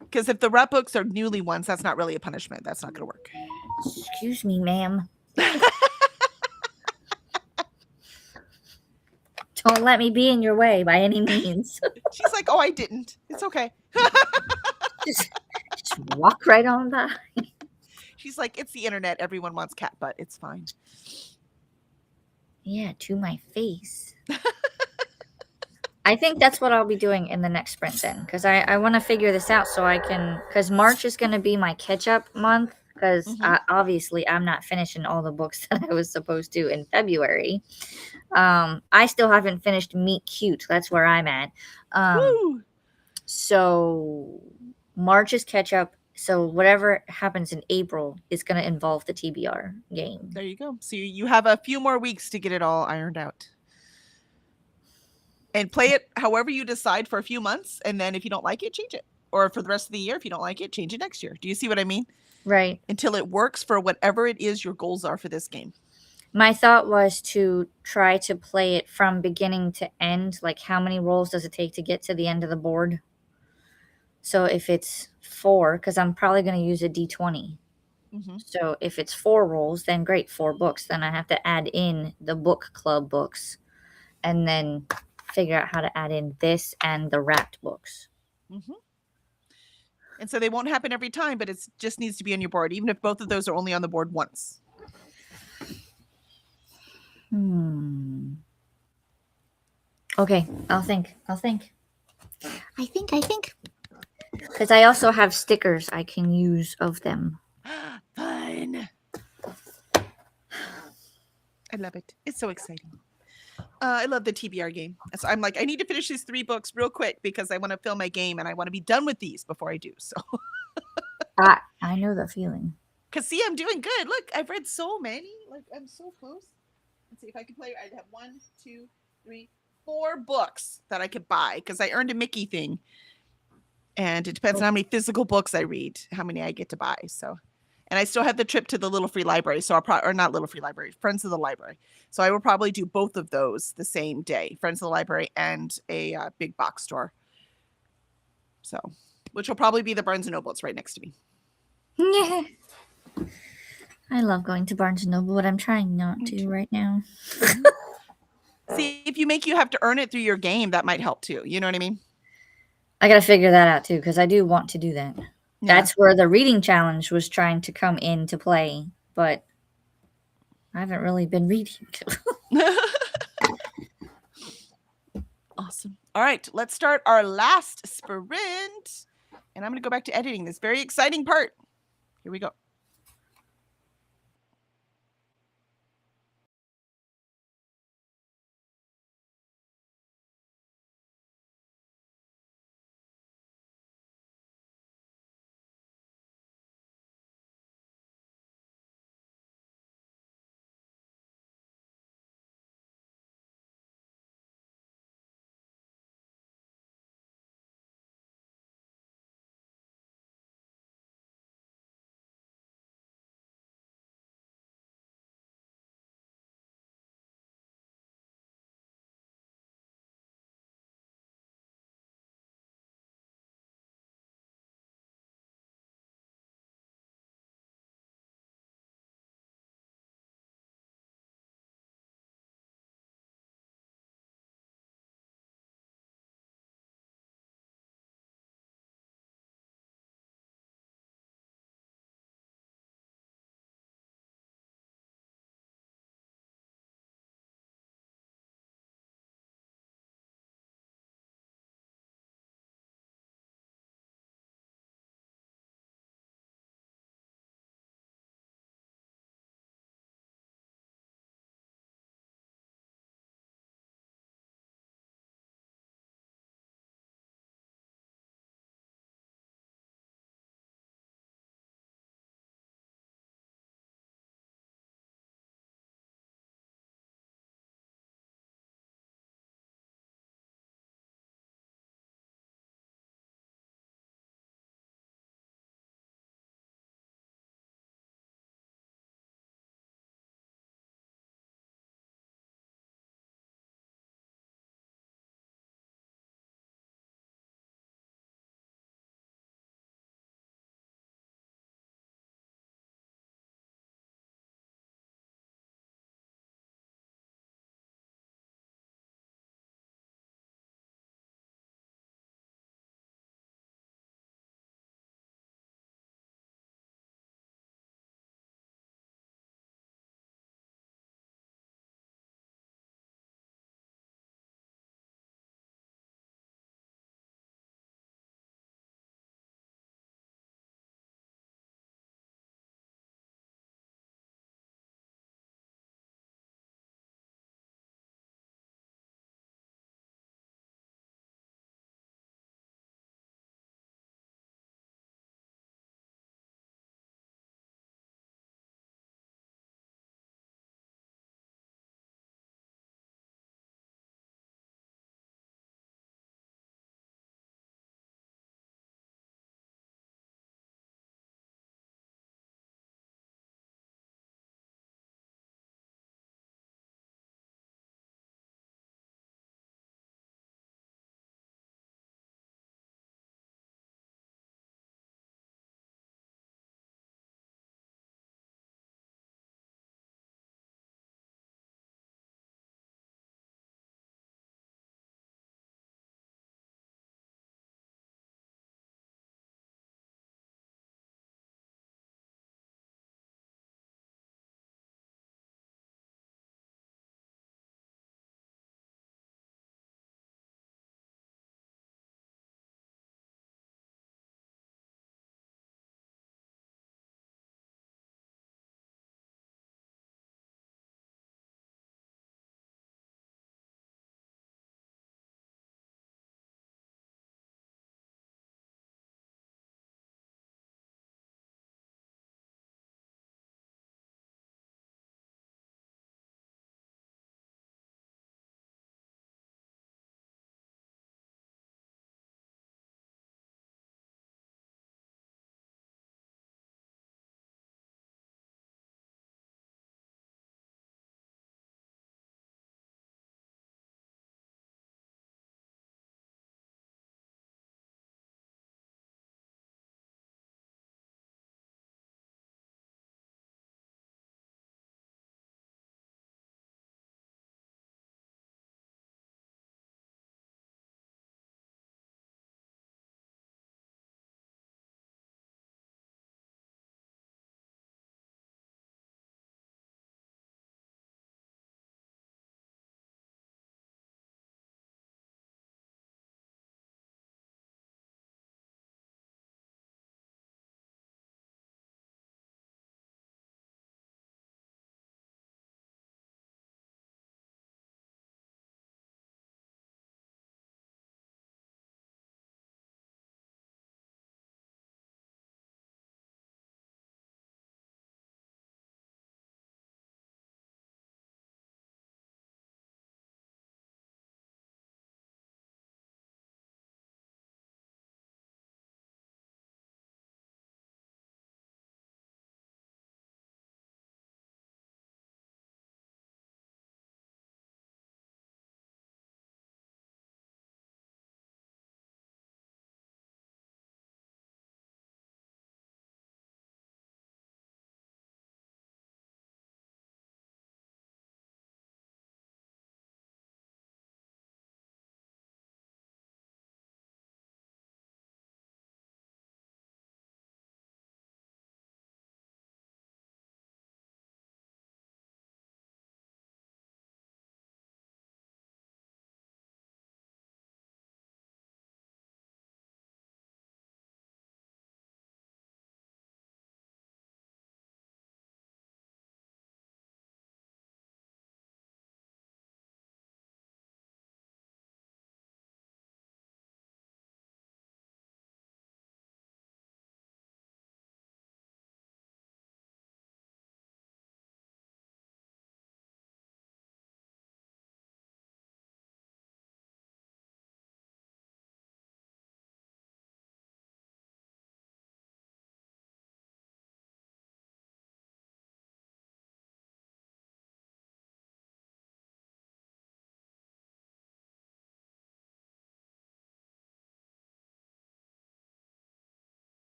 Because if the wrap books are newly ones, that's not really a punishment. That's not going to work. Excuse me, ma'am. Don't let me be in your way by any means. She's like, oh, I didn't. It's okay. just walk right on by. She's like, it's the internet. Everyone wants cat butt. It's fine. Yeah, to my face. I think that's what I'll be doing in the next sprint then, because I want to figure this out so I can, because March is going to be my catch up month, because Mhm. obviously I'm not finishing all the books that I was supposed to in February. I still haven't finished Meet Cute. That's where I'm at. Woo! So March is catch up. So whatever happens in April is going to involve the TBR game. There you go. So you have a few more weeks to get it all ironed out. And play it however you decide for a few months, and then if you don't like it, change it. Or for the rest of the year, if you don't like it, change it next year. Do you see what I mean? Right. Until it works for whatever it is your goals are for this game. My thought was to try to play it from beginning to end. Like, how many rolls does it take to get to the end of the board? So if it's 4, because I'm probably going to use a d20. Mhm. So if it's 4 rolls, then great, 4 books. Then I have to add in the book club books and then figure out how to add in this and the wrapped books. Mhm. And so they won't happen every time, but it just needs to be on your board, even if both of those are only on the board once. Okay, I'll think. I think. Because I also have stickers I can use of them. Fun. I love it. It's so exciting. I love the TBR game. So I'm like, I need to finish these 3 books real quick because I want to fill my game and I want to be done with these before I do. So, I know the feeling. because see, I'm doing good. Look, I've read so many. Like, I'm so close. Let's see if I can play. I'd have 1, 2, 3, 4 books that I could buy because I earned a Mickey thing. And it depends on how many physical books I read, how many I get to buy. So, and I still have the trip to the Little Free Library. So or not Little Free Library, Friends of the Library. So I will probably do both of those the same day, Friends of the Library and a big box store. So, which will probably be the Barnes and Noble. It's right next to me. Yeah. I love going to Barnes and Noble, but I'm trying not to right now. See, if you have to earn it through your game, that might help too. You know what I mean? I gotta figure that out too, because I do want to do that. Yeah. That's where the reading challenge was trying to come into play, but I haven't really been reading. Awesome. All right, let's start our last sprint. And I'm going to go back to editing this very exciting part. Here we go.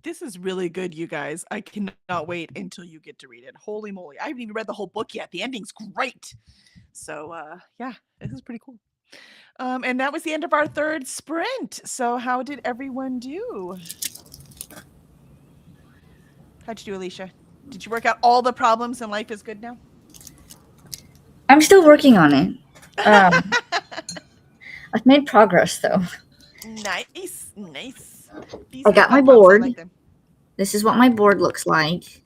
This is really good, you guys. I cannot wait until you get to read it. Holy moly. I haven't even read the whole book yet. The ending's great. So yeah, this is pretty cool. And that was the end of our third sprint. So how did everyone do? How'd you do, Alicia? Did you work out all the problems and life is good now? I'm still working on it. I've made progress though. Nice, nice. These I got my pop-ups, I board. like them. This is what my board looks like.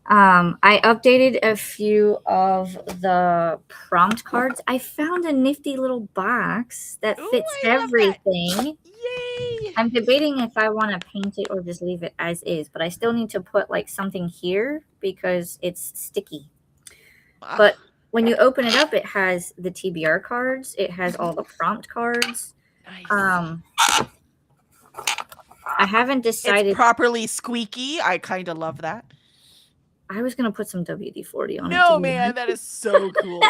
I updated a few of the prompt cards. I found a nifty little box that Ooh, fits I love that. everything. Yay! I'm debating if I want to paint it or just leave it as is, but I still need to put like something here because it's sticky. Ah, But when you open it up, it has the TBR cards. It has all the prompt cards. nice. I haven't decided. It's properly squeaky. I kind of love that. I was gonna put some WD-40 on it. No, to be man, honest. that is so cool.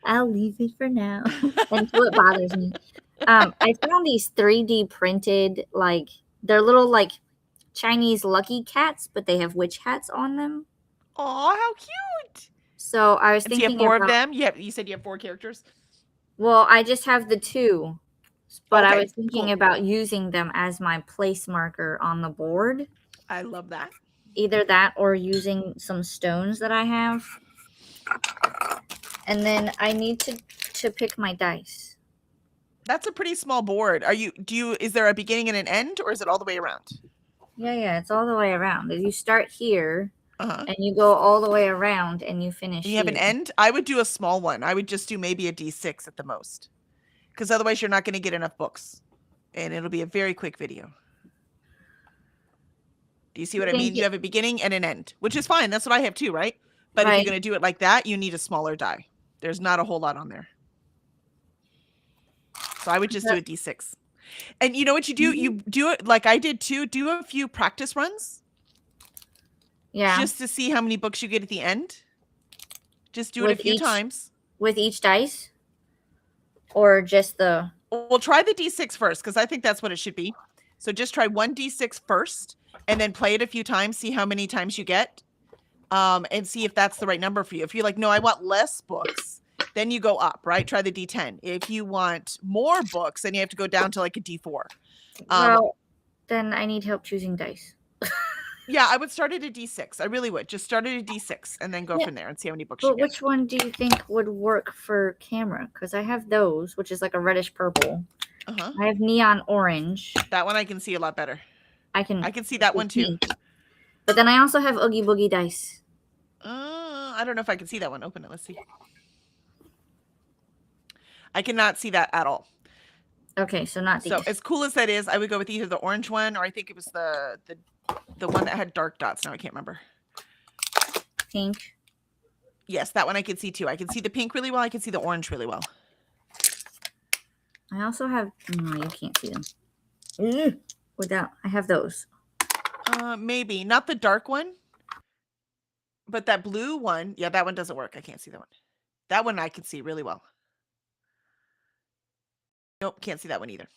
I'll leave it for now until it bothers me. I found these 3D printed, like they're little like Chinese lucky cats, but they have witch hats on them. Aw, how cute! So I was And so you thinking have 4 about, of them. You said you have 4 characters. well, I just have the 2, but I Okay, was thinking cool. about using them as my place marker on the board. I love that. Either that or using some stones that I have. And then I need to pick my dice. That's a pretty small board. Is there a beginning and an end, or is it all the way around? Yeah, it's all the way around. You start here Uh-huh. and you go all the way around and you finish And you have an here. end? I would do a small one. I would just do maybe a D6 at the most. Because otherwise you're not going to get enough books. And it'll be a very quick video. Do you see what I mean? You have a beginning and an end, which is fine. That's what I have too, right? But if you're going to do it like that, you need a smaller die. There's not a whole lot on there. So I would just do a D6. And you know what you do? You do it like I did too. Do a few practice runs. Yeah. Just to see how many books you get at the end. Just do it a few times. With each dice? Or just the... We'll try the D6 first, because I think that's what it should be. So just try one D6 first, and then play it a few times, see how many times you get, and see if that's the right number for you. If you're like, no, I want less books, then you go up, right? Try the D10. If you want more books, then you have to go down to like a D4. Well, then I need help choosing dice. Yeah, I would start at a D6. I really would. Just start at a D6 and then go from there and see how many books you But get. which one do you think would work for camera? Because I have those, which is like a reddish purple. Uh-huh. I have neon orange. That one I can see a lot better. I can see that one too. But then I also have Oogie Boogie dice. I don't know if I can see that one. Open it. Let's see. I cannot see that at all. Okay, so not these. So as cool as that is, I would go with either the orange one, or I think it was the one that had dark dots. Now I can't remember. Pink. Yes, that one I can see too. I can see the pink really well. I can see the orange really well. I also have... No, you can't see them. Without... I have those. Maybe. Not the dark one. But that blue one. Yeah, that one doesn't work. I can't see that one. That one I can see really well. Nope, can't see that one either.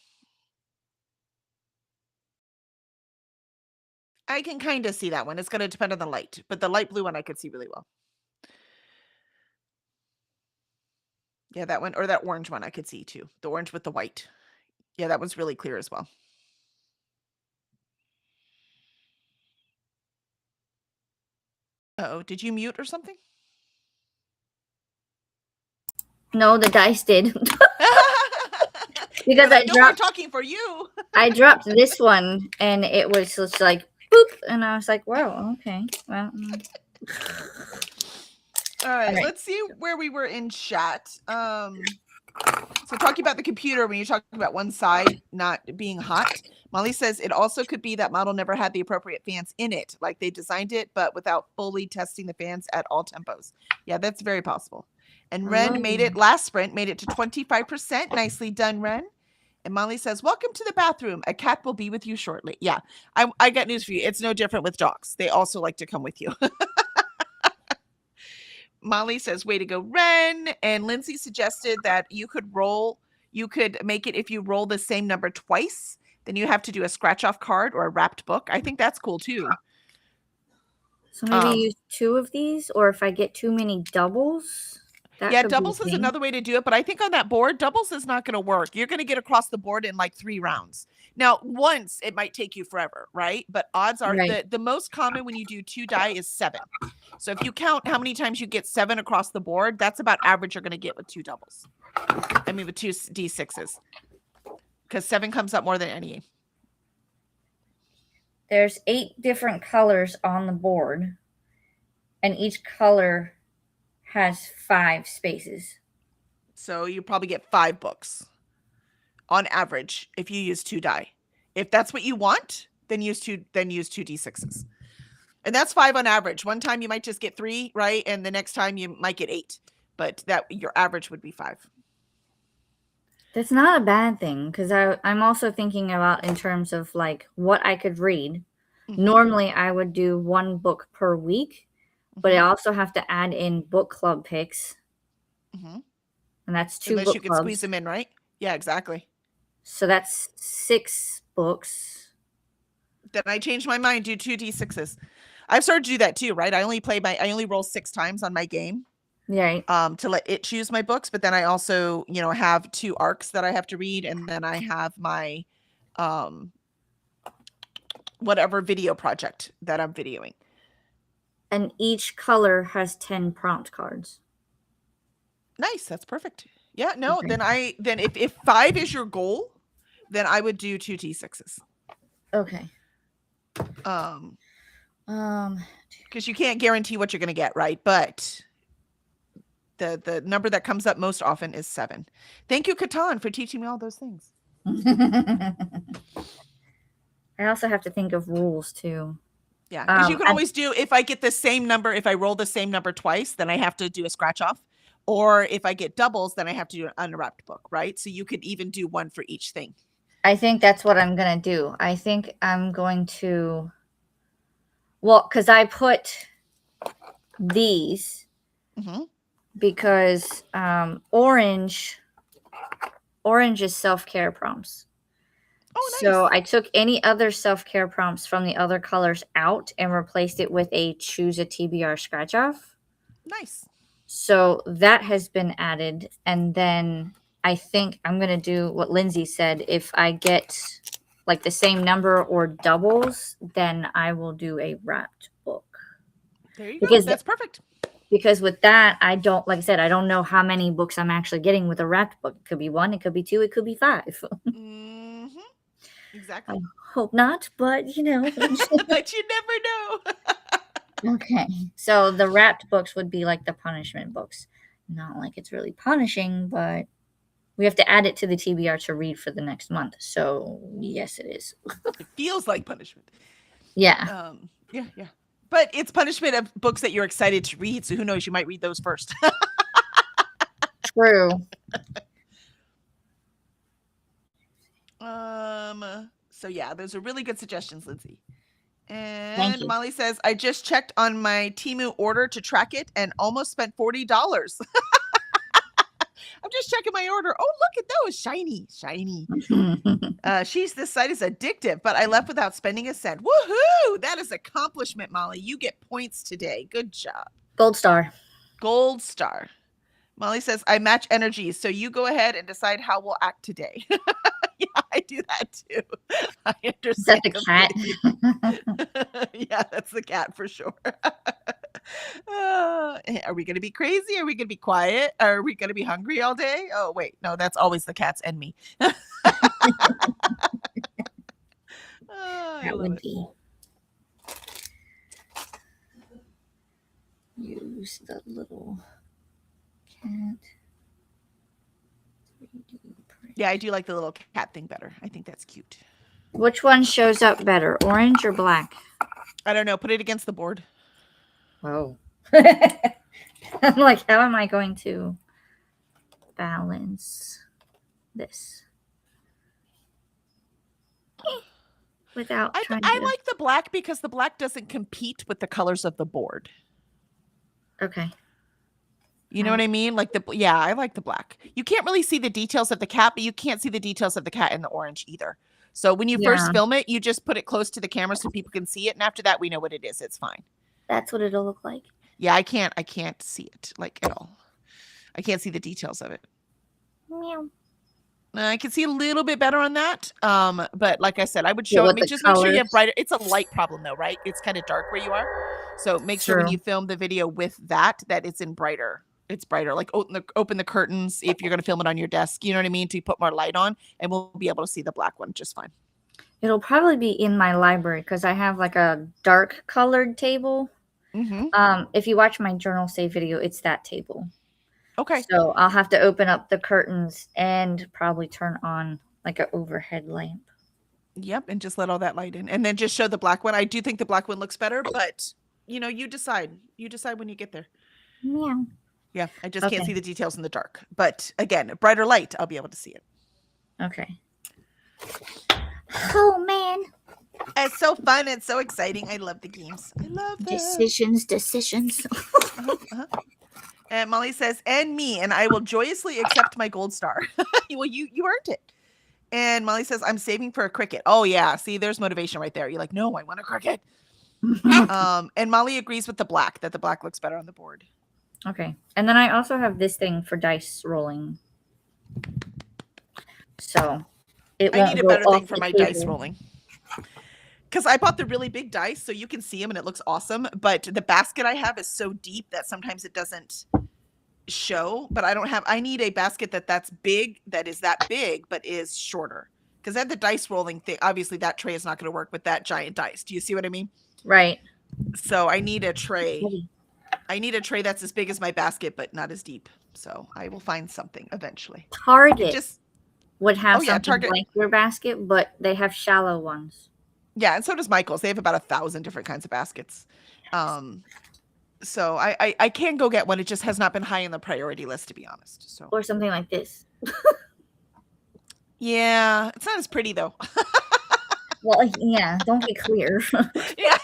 I can kind of see that one. It's going to depend on the light. But the light blue one I could see really well. Yeah, that one. Or that orange one I could see too. The orange with the white. Yeah, that one's really clear as well. Uh-oh, did you mute or something? No, the dice did. Because I dropped... talking for you. I dropped this one, and it was just like, boop. And I was like, wow, okay. Well... All right, let's see where we were in chat. So talking about the computer, when you're talking about one side not being hot, Molly says it also could be that model never had the appropriate fans in it, like they designed it, but without fully testing the fans at all tempos. Yeah, that's very possible. And Ren made it last sprint, made it to 25%. Nicely done, Ren. And Molly says, welcome to the bathroom. A cat will be with you shortly. Yeah, I got news for you. It's no different with dogs. They also like to come with you. Molly says, way to go, Ren. And Lindsay suggested that you could make it if you roll the same number twice, then you have to do a scratch off card or a wrapped book. I think that's cool too. So maybe Um, use 2 of these, or if I get too many doubles, that Yeah, could be a doubles is thing. another way to do it, but I think on that board, doubles is not going to work. You're going to get across the board in like 3 rounds. Now, once it might take you forever, right? But odds are Right. the most common when you do 2 die is 7. So if you count how many times you get 7 across the board, that's about average you're going to get with 2 doubles. I mean, with 2 D6s. Because 7 comes up more than any. There's 8 different colors on the board, and each color has 5 spaces. So you probably get 5 books on average if you use 2 die. If that's what you want, then use 2 D6s. And that's 5 on average. One time you might just get 3, right? And the next time you might get 8. But that your average would be 5. That's not a bad thing, because I'm also thinking about in terms of like what I could read. Mhm. Normally, I would do 1 book per week, but I Mhm. also have to add in book club picks, Mhm. and that's 2 Unless book you can squeeze clubs. them in, right? Yeah, exactly. So that's 6 books. Then I changed my mind, do 2 D6s. I've started to do that too, right? I only roll 6 times on my game. Right. To let it choose my books, but then I also, have 2 arcs that I have to read, and then I have my whatever video project that I'm videoing. And each color has 10 prompt cards. Nice, that's perfect. Yeah, no, Okay. then if 5 is your goal, then I would do 2 D6s. Okay. Because you can't guarantee what you're going to get, right? But the number that comes up most often is 7. Thank you, Catan, for teaching me all those things. I also have to think of rules too. Yeah, because you can I- always do, if I get the same number, if I roll the same number twice, then I have to do a scratch off. Or if I get doubles, then I have to do an unwrapped book, right? So you could even do 1 for each thing. I think that's what I'm going to do. I think I'm going to, well, because I put these Hmm. because orange is self-care prompts. Oh, nice. So I took any other self-care prompts from the other colors out and replaced it with a choose a TBR scratch off. Nice. So that has been added. And then I think I'm going to do what Lindsay said. If I get like the same number or doubles, then I will do a wrapped book. There you Because go. That's perfect. Because with that, I don't, like I said, I don't know how many books I'm actually getting with a wrapped book. It could be 1, it could be 2, it could be 5. Hmm. Exactly. I hope not, but But you never know. Okay. So the wrapped books would be like the punishment books. Not like it's really punishing, but we have to add it to the TBR to read for the next month. So yes, it is. It feels like punishment. Yeah. Yeah. But it's punishment of books that you're excited to read. So who knows? You might read those first. True. So yeah, those are really good suggestions, Lindsay. Thank And you. Molly says, I just checked on my Temu order to track it and almost spent $40. I'm just checking my order. Oh, look at those. Shiny. This site is addictive, but I left without spending a cent. Woohoo! That is accomplishment, Molly. You get points today. Good job. Gold star. Gold star. Molly says, I match energies, so you go ahead and decide how we'll act today. Yeah, I do that too. I Is that understand. the cat? completely. Yeah, that's the cat for sure. Are we going to be crazy? Are we going to be quiet? Are we going to be hungry all day? Oh, wait. No, that's always the cats and me. I That love would it. be. Use the little cat. Yeah, I do like the little cat thing better. I think that's cute. Which one shows up better, orange or black? I don't know. Put it against the board. Oh. I'm like, how am I going to balance this without trying I to... like the black because the black doesn't compete with the colors of the board. Okay. You know what I mean? Like I like the black. You can't really see the details of the cat, but you can't see the details of the cat in the orange either. So when you Yeah. first film it, you just put it close to the camera so people can see it. And after that, we know what it is. It's fine. That's what it'll look like. Yeah, I can't see it like at all. I can't see the details of it. Meow. I can see a little bit better on that. But like I said, I would Yeah, show with it. the Just make sure you have colors. brighter. It's a light problem though, right? It's kind of dark where you are. So make sure when True. you film the video with that it's in brighter. It's brighter. Like open the curtains if you're gonna film it on your desk. You know what I mean? To put more light on, and we'll be able to see the black one just fine. It'll probably be in my library because I have like a dark colored table. Mm-hmm. If you watch my journal save video, it's that table. Okay. So I'll have to open up the curtains and probably turn on like an overhead lamp. Yep, and just let all that light in, and then just show the black one. I do think the black one looks better, but you know, you decide. You decide when you get there. Meow. Yeah, I just can't Okay. see the details in the dark. But again, brighter light, I'll be able to see it. Okay. Oh man. It's so fun. It's so exciting. I love the games. I love them. Decisions. Uh-huh, uh-huh. And Molly says, and me, and I will joyously accept my gold star. Well, you earned it. And Molly says, I'm saving for a cricket. Oh yeah. See, there's motivation right there. You're like, no, I want a cricket. And Molly agrees with the black, that the black looks better on the board. Okay. And then I also have this thing for dice rolling. So it I won't need a go better thing off for the my table. dice rolling. Because I bought the really big dice, so you can see them and it looks awesome. But the basket I have is so deep that sometimes it doesn't show. But I need a basket that's big, that is that big, but is shorter. Because I have the dice rolling thing. Obviously, that tray is not going to work with that giant dice. Do you see what I mean? Right. So I need a tray. Heavy. I need a tray that's as big as my basket, but not as deep. So I will find something eventually. Target Just would have Oh, yeah, something Target. like your basket, but they have shallow ones. Yeah, and so does Michael's. They have about 1,000 different kinds of baskets. So I can go get one. It just has not been high on the priority list, to be honest. So Or something like this. yeah, it's not as pretty though. Well, yeah, don't get clear. Yeah,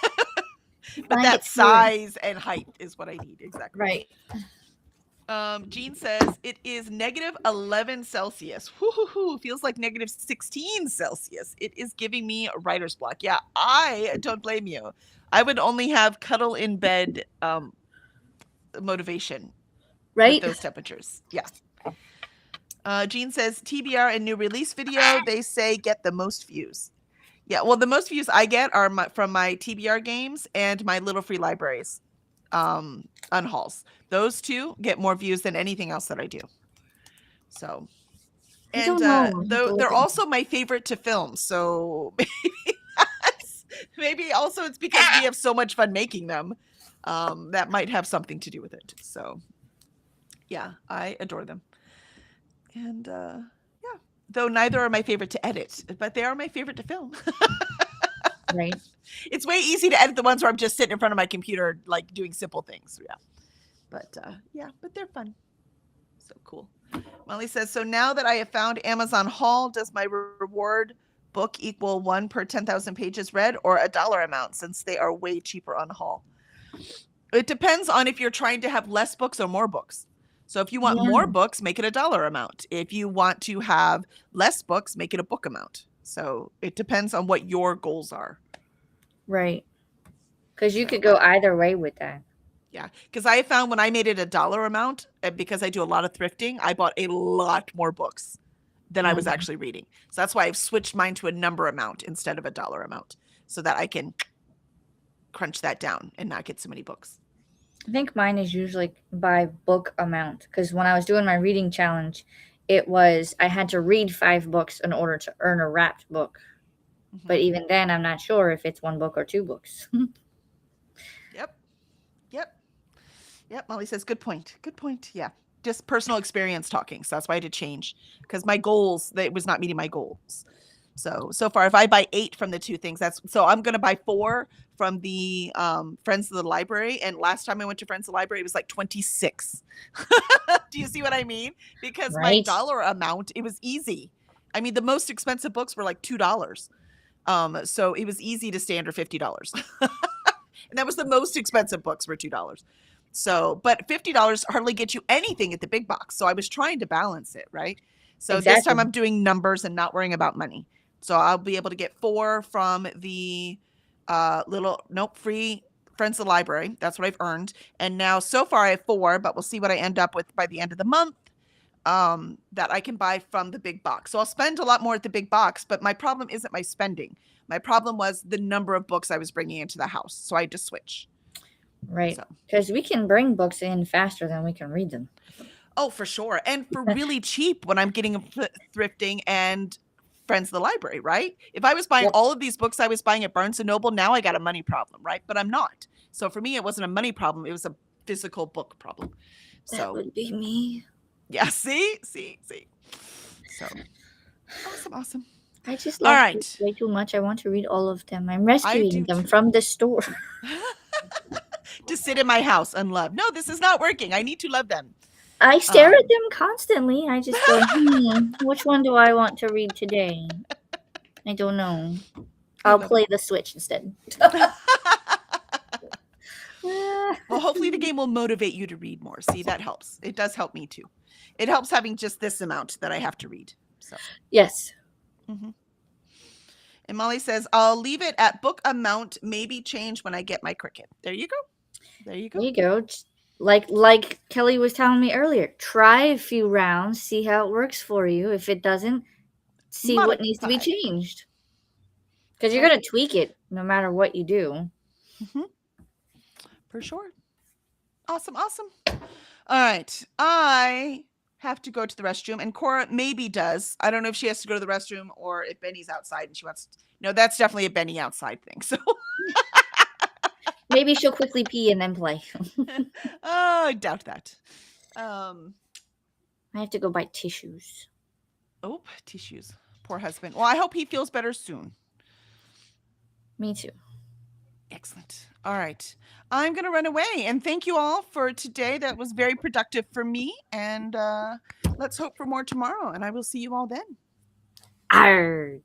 but Find that it clear. size and height is what I need exactly. Right. Jean says it is -11 Celsius. Whoo, feels like -16 Celsius. It is giving me writer's block. Yeah, I don't blame you. I would only have cuddle in bed motivation Right. with those temperatures. Yeah. Jean says TBR and new release video. They say get the most views. Yeah, well, the most views I get are from my TBR games and my Little Free Libraries unhauls. Those two get more views than anything else that I do. So, I and don't know. I have to they're look at- also my favorite to film. So maybe also it's because we have so much fun making them. That might have something to do with it. So, yeah, I adore them. And yeah, though neither are my favorite to edit, but they are my favorite to film. Right. It's way easy to edit the ones where I'm just sitting in front of my computer, like doing simple things. Yeah. But yeah, but they're fun. So cool. Molly says, so now that I have found Amazon Haul, does my reward book equal 1 per 10,000 pages read or a dollar amount, since they are way cheaper on Haul? It depends on if you're trying to have less books or more books. So if you want Yeah. more books, make it a dollar amount. If you want to have less books, make it a book amount. So it depends on what your goals are. Right. Because you could go either way with that. Yeah, because I found when I made it a dollar amount, because I do a lot of thrifting, I bought a lot more books than I was Mhm. actually reading. So that's why I've switched mine to a number amount instead of a dollar amount, so that I can crunch that down and not get so many books. I think mine is usually by book amount. Because when I was doing my reading challenge, it was I had to read 5 books in order to earn a wrapped book. Mhm. But even then, I'm not sure if it's 1 book or 2 books. Yep. Molly says, good point. Good point. Yeah. Just personal experience talking. So that's why I had to change, because my goals, it was not meeting my goals. So far, if I buy 8 from the 2 things, so I'm going to buy 4 from the Friends of the Library. And last time I went to Friends of the Library, it was like 26. Do you see what I mean? Because my Right. dollar amount, it was easy. I mean, the most expensive books were like $2. So it was easy to stay under $50. And that was the most expensive books were $2. So, but $50 hardly gets you anything at the big box. So I was trying to balance it, right? So this time Exactly. I'm doing numbers and not worrying about money. So I'll be able to get 4 from the free Friends of the Library. That's what I've earned. And now so far I have 4, but we'll see what I end up with by the end of the month. That I can buy from the big box. So I'll spend a lot more at the big box, but my problem isn't my spending. My problem was the number of books I was bringing into the house. So I had to switch. Right. So. Because we can bring books in faster than we can read them. Oh, for sure. And for really cheap when I'm getting thrifting and Friends of the Library, right? If I was buying all of these books I was buying at Barnes & Noble, now I got a money problem, right? But I'm not. So for me, it wasn't a money problem. It was a physical book problem. That would be me. Yeah, see. So awesome. I just love books way too much. I want to read all of them. I'm rescuing them from the store. To sit in my house unloved. No, this is not working. I need to love them. I stare at them constantly. I just go, which one do I want to read today? I don't know. I'll play the Switch instead. Well, hopefully the game will motivate you to read more. See, that helps. It does help me too. It helps having just this amount that I have to read. So yes. Mm-hmm. And Molly says, I'll leave it at book amount, maybe change when I get my Cricut. There you go. There you go. Like Kelly was telling me earlier, try a few rounds, see how it works for you. If it doesn't, see what needs to be changed. Because you're going to tweak it no matter what you do. Mm-hmm. For sure. Awesome. All right. I have to go to the restroom, and Cora maybe does. I don't know if she has to go to the restroom or if Benny's outside and she wants to. No, that's definitely a Benny outside thing. So maybe she'll quickly pee and then play. Oh, I doubt that. I have to go buy tissues. Oh, tissues. Poor husband. Well, I hope he feels better soon. Me too. Excellent. All right. I'm going to run away. And thank you all for today. That was very productive for me. And let's hope for more tomorrow. And I will see you all then. Arg.